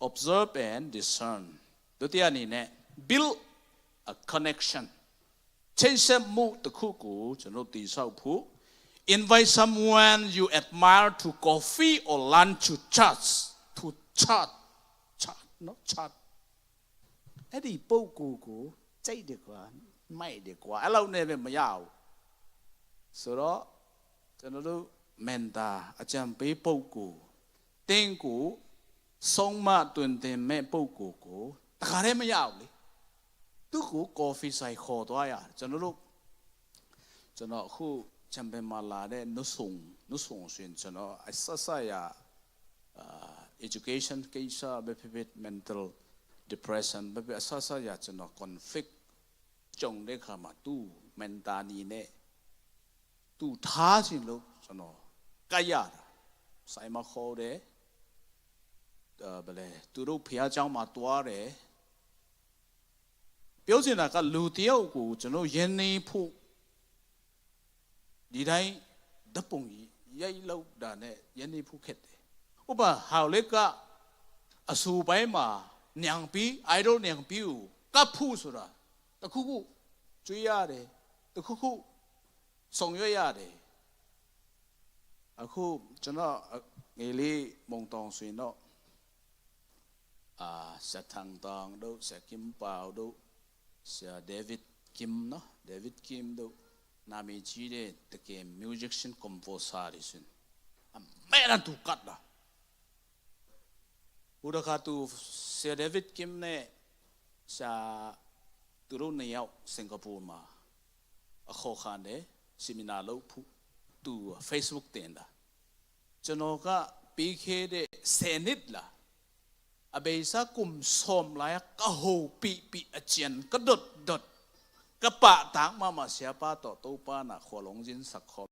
observe and discern ဒုတိယအနေနဲ့ build a connection ချိတ်ဆက်မှုတစ်ခုကိုကျွန်တော်တည်ဆောက်ဖို့ invite someone you admire to coffee or lunch to chat no chat အဲ့ဒီပုဂ္ဂိုလ်ကိုကြိုက်တယ်ကွာမိုက်တယ်ကွာအဲ့လောက်နဲ့ပဲမရဘူးဆိုတော့ကျွန်တော်တို့မန်တာအကြံပေးပုဂ္ဂိုလ်တင်းကိုဆုံးမတွင်တင်မဲ့ပုဂ္ဂိုလ်ကိုတခါတည်းမရဘူးလေသူ့ကိုကော်ဖီဆိုင်ခေါ်သွားရတယ်ကျွန်တော်အခုချမ်ပယ်မှာလာတဲ့နှုတ်ဆုံရှင်ကျွန်တော်အဆက်ဆက်ရeducation ကိစ္စပဲဖြစ်ဖြစ် mental depression ပဲဖြစ်အဆက်ဆက်ရကျွန်တော် conflict ကြုံတဲ့ခါမှာသူ့ mentality နဲ့သူ့ထားခြင်းလို့ကျွန်တော်ကြိုက်ရတာဆိုင်မှာခေါ်တယ်ဘယ်လဲသူတို့ဖះเจ้าမှာတွားတယ်ပြောချင်တာကလူတယောက်ကိုကျွန်တော်ယဉ်နေဖို့ဒီတိုင်းဓပုံရိုက်လောက်တာနဲ့ယဉ်နေဖို့ခက်တယ်ဥပဟာလေကအဆူပိုင်းမှာညံပြီး idol ညံပြီးကိုကပ်ဖို့ဆိုတာတခုခုကျွေးရတယ်တခုခုဆောင်ရွက်ရတယ်အခုကျွန်တော်ငယ်လေးမုံတောင်ဆိုရင်တော့စထန်တောင်တို့စကင်ပေါတို့ဆရာဒေးဗစ်ကင်နော်ဒေးဗစ်ကင်တို့နာမည်ကြီးတဲ့တကယ် musician composer တွေရှင်အမဲရတူကတ်တာဘုရားကတူဆရာဒေးဗစ်ကင်နဲ့စာသူတို့နှစ်ယောက်စင်ကာပူမှာအခုခါနဲ့ဆီမီနာလုပ်ဖို့သူ Facebook တင်တာကျွန်တော်ကပြီးခဲ့တဲ့10နှစ်လားအဘေစာကုမ်som lai ka ho pi a chen ka dot ka pa tang ma sia pa to pa na kholong jin sak kho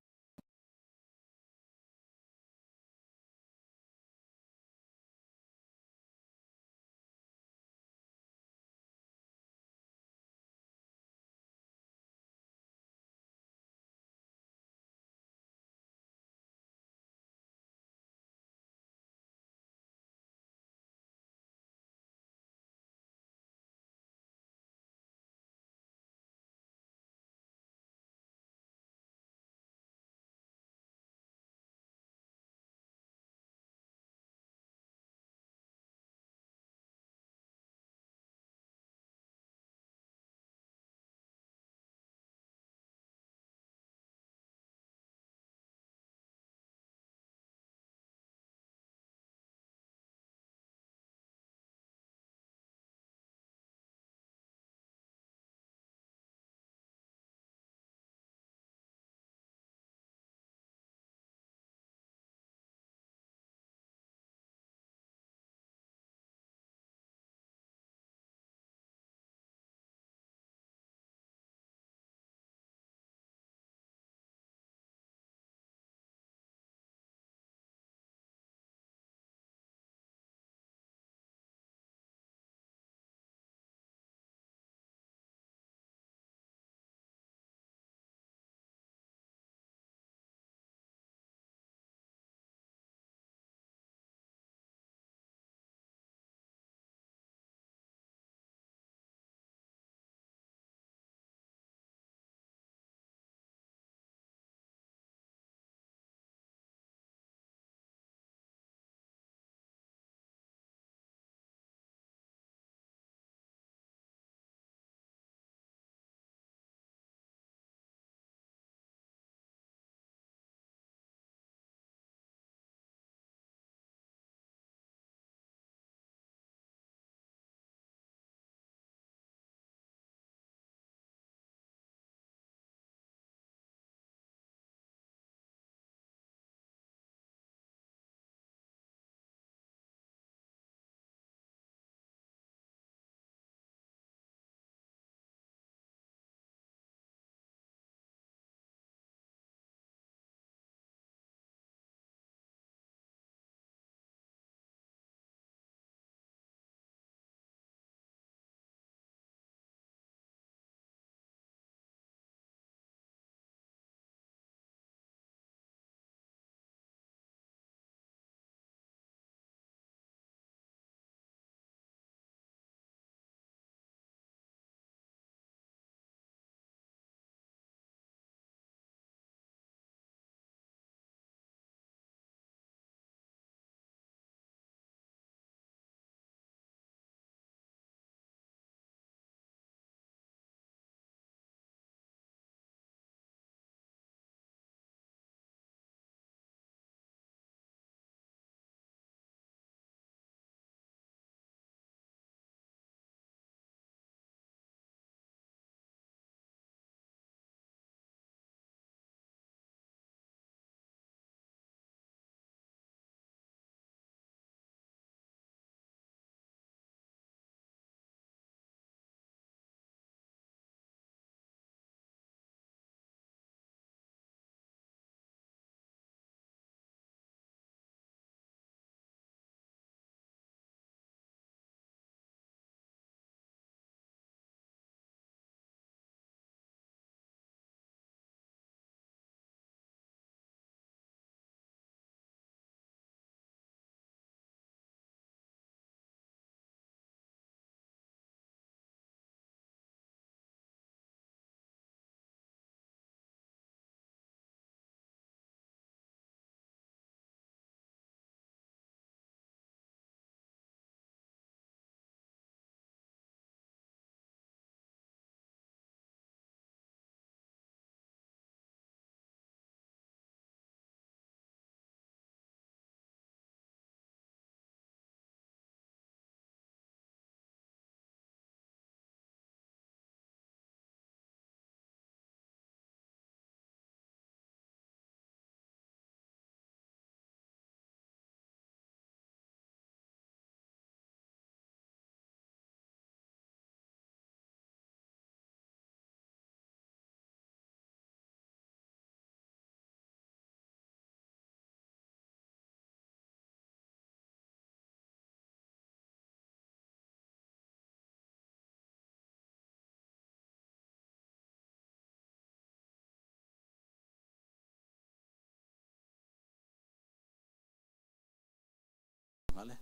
le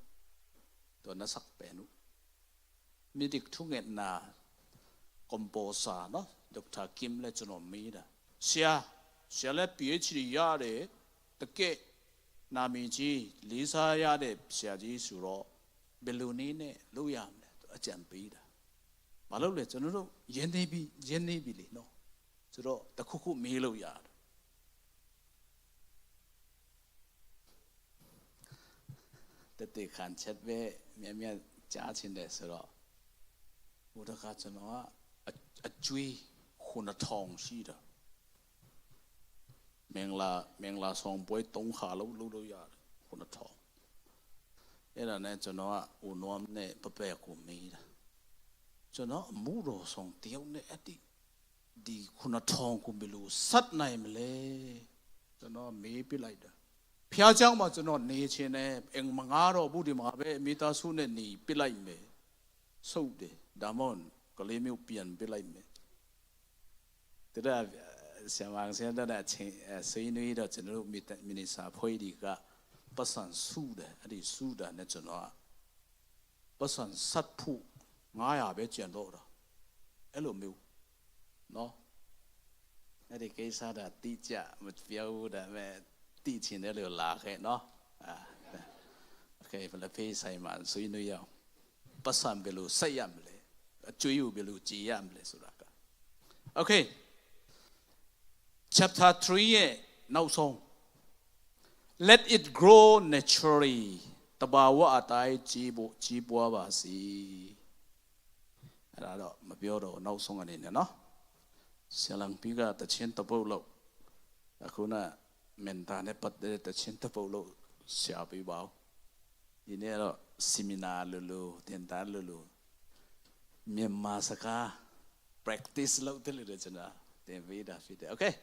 to na sak pe nu mi dik thu nge na composer no Dr. Kim le chono mi da sia le PhD ya de te ke na mi ji lisa ya de sia ji su ro belu ni ne lu ya mle to a chan pi da ba lo le chono do yin ni bi le no so do ta khu khu mi lo ya te khan chat ve mya cha chin de so ro wo da ka chono a chui khuna thong si da meng la song boy tong kha lo ya khuna thong era ne chono u nom ne pa pe ku mi da chono mu ro song tiau ne ati di khuna thong ku mi lu sat nai mle chono me pi lai da ဖျားเจ้าမှာကျွန်တော်နေချင်းနဲ့အင်မငါတော့ဘူးဒီမှာပဲမိသားစုနဲ့နေပြလိုက်မယ်စုပ်တယ်ဒါမှမဟုတ်ကလေးမျိုးပြန်ပြလိုက်မယ်တဲ့ဆရာမဆရာတဲ့ချင်းဆွေးနွေးတော့ကျွန်တော်တို့မီနီစာဖွေးဒီကပတ်စံစုတယ်အဲ့ဒီစုတာနဲ့ကျွန်တော်ပတ်စံစတ်ဖို့900ပဲကျန်တော့တာအဲ့လိုမျိုးနော်အဲ့ဒီကိစ္စတာတိကျမပြောဘူးဒါပဲတိချင်တယ်လို့လာခဲ့နော်โอเคဘယ်လိုဖေးဆိုင်မှာဆွေးနွေးရအောင်ပတ်စံဘယ်လိုဆက်ရမလဲအကျွေးကိုဘယ်လိုကြည်ရမလဲဆိုတာက Okay chapter 3ရဲ့နောက်ဆုံး let it grow naturally တဘာဝအတိုင်းကြီးပွားပါစေအဲ့ဒါတော့မပြောတော့နောက်ဆုံးအနေနဲ့နော်ဆရာလံပီကတချင်းတပုတ်လို့အခုနမန်တာနဲ့ပတ်သက်တဲ့ချင်းတပုတ်လို့ရှားပေးပါဦးဒီနေ့တော့ seminar လို့တင်တာလို့မြန်မာစကား practice လုပ်တယ်လို့ကျွန်တော်တင်ပေးတာဖြစ်တယ် Okay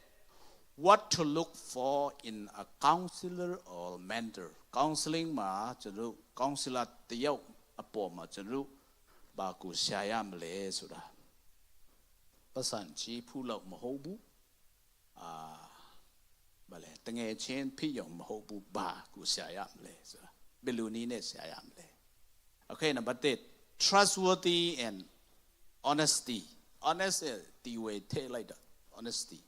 what to look for in a counselor or mentor counseling မှာကျွန်တော် counselor တယောက်အပေါ်မှာကျွန်တော်ဘာကိုရှာရမလဲဆိုတာပတ်စံကြီးဖူးလို့မဟုတ်ဘူးဘာလဲတငယ်ချင်းဖြစ်ရုံမဟုတ်ဘူးဘာကိုရှာရမလဲဆိုတာဘယ်လိုနည်းနဲ့ရှာရမလဲ Okay number 8 trustworthy and honesty honest ဒီဝေထဲလိုက်တာ honesty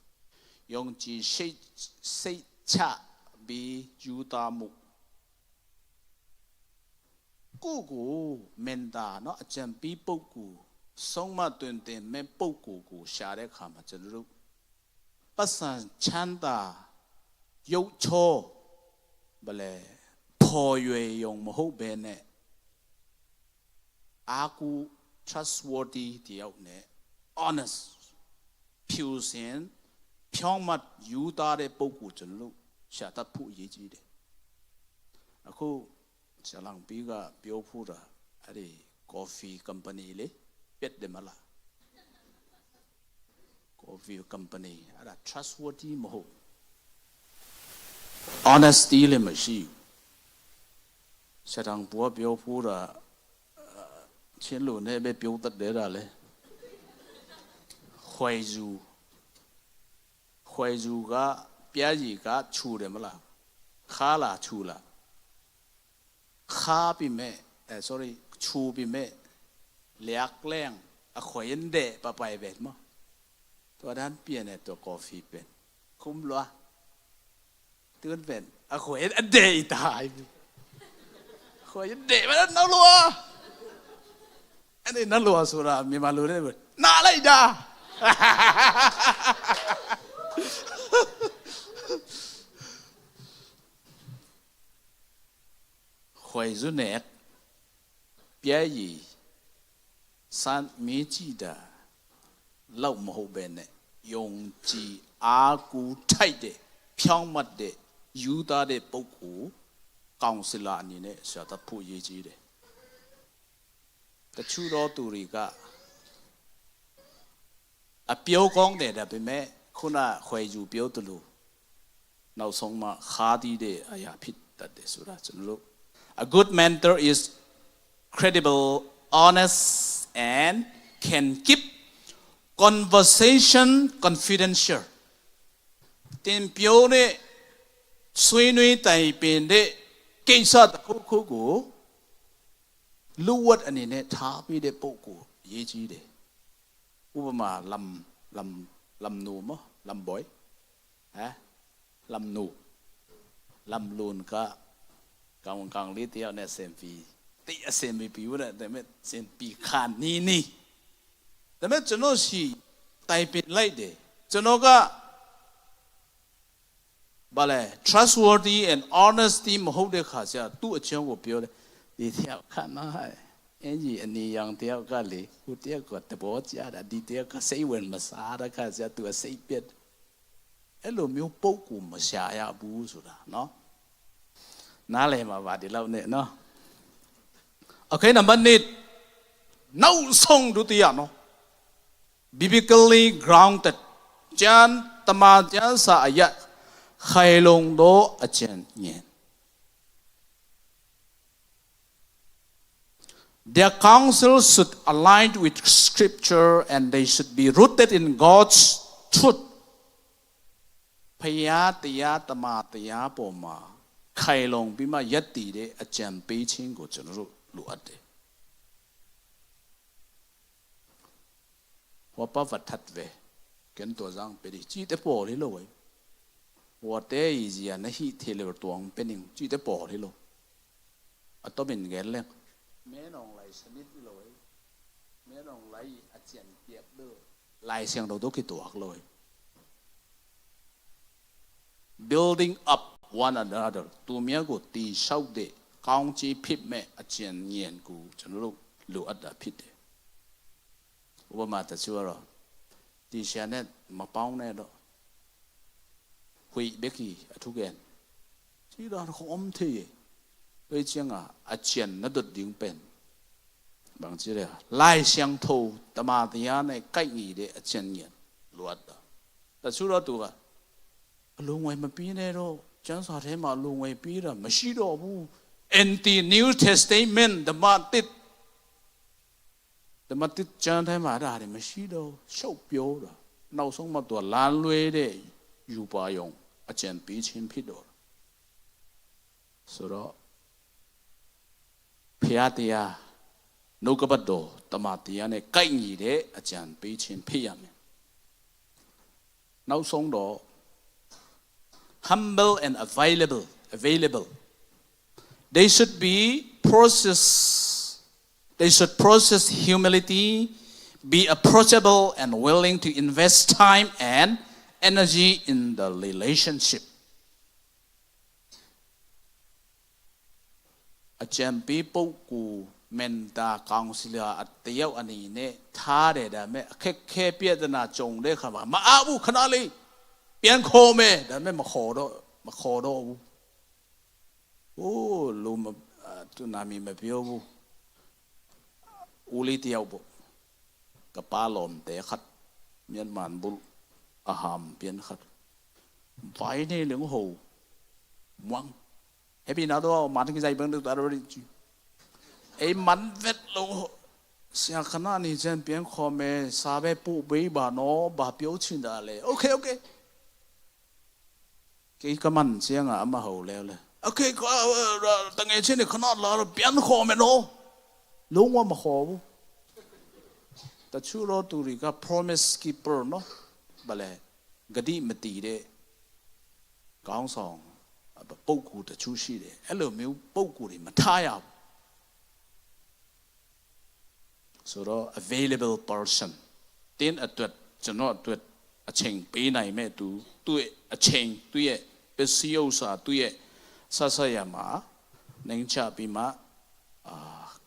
ယုံကြည်စိတ်ချပြီးယူသားမှုကိုမင်တာเนาะအကြံပေးပုဂ္ဂိုလ်ဆုံးမတွင်တင်မဲ့ပုဂ္ဂိုလ်ကိုရှာတဲ့အခါမှာကျွန်တော်တို့ပတ်စံချမ်းသာရုပ်ချောဘလဲဖော်ရွယ်ယုံမဟုတ်ဘဲနဲ့အာကူ trustworthy တယောက်နဲ့ honest ဖြူစင်ဖြောင်းမယူသားတဲ့ပုဂ္ဂိုလ်ကျွန်တော်တို့ရှာတတ်ဖို့အရေးကြီးတယ်အခုဆရာလံပီကပြောဖို့တာအဲ့ဒီ coffee company လေပြတ်တယ်မလား coffee company အဲ့ဒါ trustworthy မဟုတ် honesty လည်းမရှိဆရာလံပူပြောဖို့တာချင်းလို့နဲ့ပဲပြောတတ်တယ်ဒါလေခွေစုကပြားကြီးကခြူတယ်မလားခါလာခြူလားခါပြီးမဲ့sorry ခြူပြီးမဲ့လျက်လဲงအခွေရင်တဲ့ပပိုင်ပဲမตัวนั้นเปลี่ยนเนี่ยตัวกาแฟเป็นคุ้มล้อตื่นเป็นအခွေအဒေးတိုင်းခွေဒေးမနော်လောအဲ့ဒီနော်လောဆိုတာမြန်မာလိုနဲ့နားလိုက်တာခွေစုနဲ့ပြဲကြီးစမ်းမီကြည့်တာလောက်မဟုတ်ပဲနဲ့ယုံကြည်အားကူထိုက်တဲ့ဖြောင်းမတ်တဲ့ယူသားတဲ့ပုဂ္ဂိုလ်ကောင်စီလာအနေနဲ့ရှာတတ်ဖို့ရည်ကြီးတယ်တချို့သောသူတွေကအပြောကောင်းတယ်ဒါပေမဲ့ခုနခွေယူပြောတယ်လို့နောက်ဆုံးမှခါးတီးတဲ့အရာဖြစ်တတ်တယ်ဆိုတာကျွန်တော်တို့ A good mentor is credible honest and can keep conversation confidential တင်ပြောတဲ့ဆွေးနွေးတိုင်ပင်တဲ့ကိစ္စတစ်ခုခုကို လူဝတ်အနေနဲ့ထားပြီးတဲ့ပုဂ္ဂိုလ်အရေးကြီးတယ်ဥပမာလမ်နူမလမ်ဘွိုင်လမ်နူလမ်လွန်ကကောင်လေးတယောက်နဲ့ဆင်ပီတိအဆင်ပီပြီးတော့ဒါပေမဲ့ဆင်ပီခါနီဒါပေမဲ့ကျွန်တော်ရှိတိုင်ပင်လိုက်တယ်ကျွန်တော်ကဘာလဲ trustworthy and honesty မဟုတ်တဲ့ခါကျသူ့အကြောင်းကိုပြောတယ်ဒီတယောက်ခါနာအင်ကြီးအနေရောင်တယောက်ကလေဟိုတယောက်ကတဘောကြတာဒီတယောက်ကစိတ်ဝင်မစားတဲ့ခါကျသူအစိတ်ပြက်အဲ့လိုမျိုးပုံကူမရှာရဘူးဆိုတာနော်နားလည်မှာပါဒီလောက်နဲ့နော် Okay number 8နောက်ဆုံးဒုတိယနော် biblically grounded ကျမ်းတမန်ကျမ်းစာအရခိုင်လုံသောအကျင့်ဉာဏ် Their counsel should align with scripture and they should be rooted in God's truth ဖယားတရားတမန်တရားပေါ်မှာခိုင်လုံပြီးမှယက်တည်တဲ့အကြံပေးခြင်းကိုကျွန်တော်တို့လိုအပ်တယ်ဝပဝတ်ထတ်ဝဲကန်တော်ဆောင်ပဲဒီကြည့်တဲ့ပေါ်လေးလို့ဝဲဝတ်တဲ့ဤကြီးနဟိထေလတော်တောင်เป็นင်းကြည့်တဲ့ပေါ်လေးလို့အတော့เป็นငယ်လဲမဲနောင်လိုက်စနစ်လို့ဝဲမဲနောင်လိုက်အကြံပြက်လို့လိုက်ဆောင်တော့ကိတော်လို့ building up one another သူများကိုတီဆောက်တဲ့ကောင်းချီးဖြစ်မဲ့အကျဉ်းဉာဏ်ကိုကျွန်တော်တို့လိုအပ်တာဖြစ်တယ်ဥပမာတချို့ကတော့ဒီရှာနဲ့မပေါင်းနဲ့တော့ဝိဘက်ကီအထုကန်ဒီတော့ဟ ோம் သေးပဲကျင်းကအကျဉ်းနဲ့ဒတ်ဒင်းပန်ဘางทีเลยလိုက်相透တမန်တရားနဲ့ကိုက်ညီတဲ့အကျဉ်းဉာဏ်လိုအပ်တာတချို့တော့သူကအလုံးဝမပြီးနဲ့တော့ကျမ်းစာထဲမှာလုံငယ်ပြီးတာမရှိတော့ဘူး anti new testament ဓမ္မတစ်ကျမ်းထဲမှာဒါတွေမရှိတော့ရှုပ်ပြောတာနောက်ဆုံးမှသူလမ်းလွဲတဲ့ယူပါယုံအကျံပေးခြင်းဖြစ်တော့ဆိုတော့ဖျားတရားနှုတ်ကပတ်တော်တမန်တရားနဲ့ကိုက်ညီတဲ့အကျံပေးခြင်းဖြစ်ရမယ်နောက်ဆုံးတော့humble and available they should process humility be approachable and willing to invest time and energy in the relationship အကျံပေးပုဂ္ဂိုလ်မန်တာကောင်စီလာအတယောက်အနေနဲ့ထားတယ်ဒါပေမဲ့အခက်ခဲပြဿနာကြုံတဲ့ခါမှာမအားဘူးခဏလေးပြန်ခေါ်မယ်ဒါပေမဲ့မခေါ်တော့ဘူးโอ้လူမသူနာမည်မပြောဘူးဦးလေးတယောက်ပေါ့ကပါလုံးတဲ့ခတ်မြန်မာဘူအဟမ်ပြန်ခတ်ဘိုင်းနေလငဟိုမွန်းဟဲ့ပြီနာတော့မန်ကိဆိုင်ဘန်တို့တာရရီအိမန်ဗက်လို့ဆရာခဏနေချင်ပြန်ခေါ်မယ်စာပဲပို့ပေးပါနော်ဘာပြောချင်တာလဲโอเคကိကမန်ဆရာကအမဟုတ်လဲโอเคတငယ်ချင်းခဏလာပြန်ခေါ်မယ်နော်လုံးဝမခေါ်ဘူးတချို့တော့သူတွေက promise keeper နော်ဗလဲဂတိမတီတဲ့ကောင်းဆောင်ပုဂ္ဂိုလ်တချို့ရှိတယ်အဲ့လိုမျိုးပုဂ္ဂိုလ်တွေမထားရဘူးဆိုတော့ available person တင်းအတွက်ကျွန်တော်အတွက်အချိန်ပေးနိုင်မဲ့သူ့ရဲ့အချိန်သူ့ရဲ့ပစ္စည်းဥစ္စာသူ့ရဲ့ဆက်ရမှာနိုင်ချပြီးမှ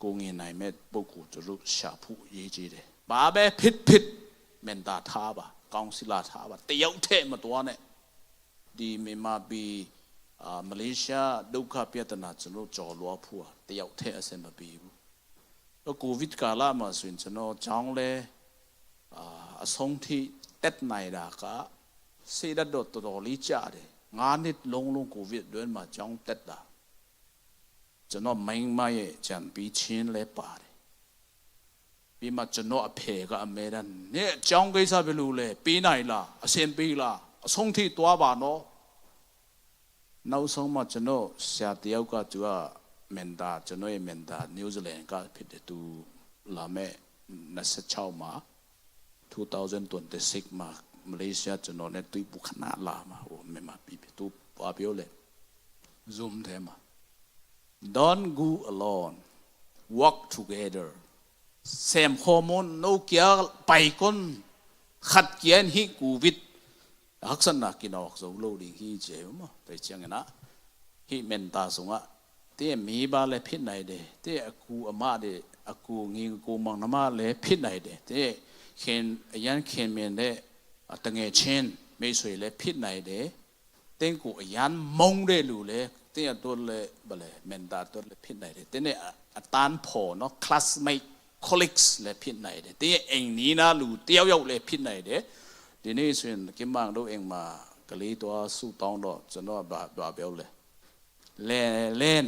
ကိုငင်နိုင်မဲ့ပုဂ္ဂိုလ်တို့ရှာဖို့အရေးကြီးတယ်ဘာပဲဖြစ်မန်တာထားပါကောင်းစီလာထားပါတယောက်ထဲမတော်နဲ့ဒီမြန်မာပြည်မလေးရှားဒုက္ခပြဿနာကျွန်တော်ကြော်လွှားဖို့တယောက်ထဲအဆင်မပြေဘူးတော့ကိုဗစ်ကာလမှာဆိုရင်ကျွန်တော်ကြောင်းလဲအဆုံးထိတက်နိုင်တာကစေတတ်တော့တော်တော်လေးကြတယ်9 နှစ်လုံးကိုဗစ်တွင်းမှာကြောင်းတက်တာကျွန်တော်မိန်းမရဲ့ဂျမ်ပီချင်းလဲပါတယ်ပြီးမှကျွန်တော်အဖေကအမေရန်နဲ့ကြောင်းကိစ္စဘယ်လိုလဲပေးနိုင်လားအဆင်ပေးလားအဆုံးထိသွားပါနော်နောက်ဆုံးမှကျွန်တော်ဆရာတယောက်ကသူက เมนดาจะน้อยเมนดานิวซีแลนด์ก็ผิดตัวลาเมนัสเช่ามา2026มามาเลเซียจะน้อยเนี่ยตัวบุคนาลามาโอ้ไม่มาปีตัวปาเปียวเลย zoom เทมา don't go alone work together same hormone no เกี่ยวไปคนขัดเกียนฮิกูวิดฮักษณะกินออกสู่โลดิฮิเจมแต่เชียงนะฮิเมนตาสงะเตี้ยมีบาเลพิษไหนเดเตี้ยกูอามาเดอากูงี้กูมังนามาเลพิษไหนเดเตี้ยเข็นยันเข็นเมียนเดตั้งเงเชนไม่สวยเลพิษไหนเดเต้งกูยันมงเดลูเลเตี้ยตัวเลบาเลเมนตาตัวเลพิษไหนเดเตี้ยเนี่ยตานพอเนาะคลาสเมทcolleagues เลยพิษไหนเดเตี้ยเองนี้นะลูเตี้ยวยกเลยพิษไหนเดทีนี้ส่วนกิมบังดูเองมากะลีตัวสู้ตองดอกจนว่าบาเบลเลยเล่น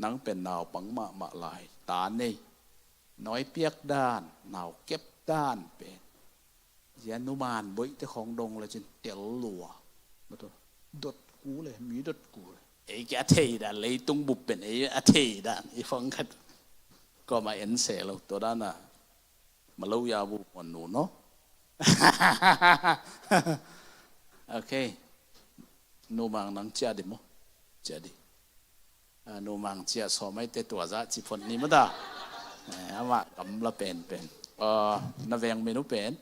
นังเป็นนาวปังมาลายตาเนี่น้อยเปียกด้านนาวเก็บด้านเป็นยันนุมานบุยที่ของดงเลยจนเตียวหลัวมาตัวดดกูเลยมีดดกูเลยไอ้แกเทด่านเลยตุงบุบเป็นไอ้เทด่านไอ้ฟังกันก็มาเอ็นเสเราตัวด้านน่ะมาเล่ายาบุวันหนูเนาะโอเคนูมังนังเจ้าดิมั้งเจ้าดินูมังเจ้าสอไม่เตตัวจ้าจีพนนี่มั้งตาเอามากำละเป็นนาเวงเมนูเป็น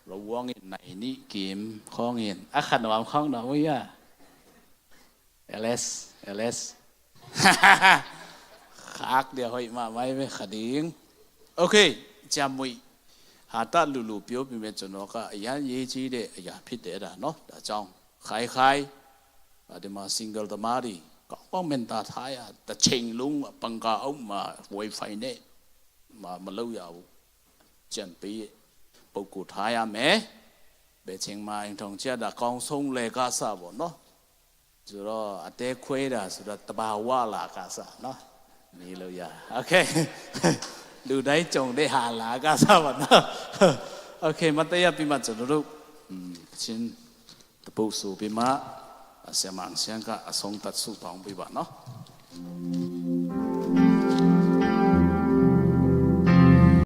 เราวางในนี่เกมข้องเงินขนมข้องหน่อยอ่ะLS คักเดียวให้มาไม่ขดิ้งโอเคจำไว้หาตาลูเปียวเป็นเมจนก็ยันเยจีเดอย่าพิเดดเนาะแต่จ้องใครเดี๋ยวมาซิงเกิลตมาดีก็เมนตาท้ายแต่เชิงลุงปังกาเอามาไวไฟเนี่ยมาเล่ายาวเจนปีปกูท้ายแม่เบเชิงมาอิงทองเจ้าดากองทรงเลกาซาบ่เนาะจุดอเตควยดาสุดตบาวาลากาซาเนาะนี่เลยอ่ะโอเคดูได้จงได้หาลากาซาบ่เนาะโอเคมาเตยปีมาจุดรูชินตะปูสูปีมาเสียมังเสียงก็ส่งตัดสู้ตองปีบ่เนาะ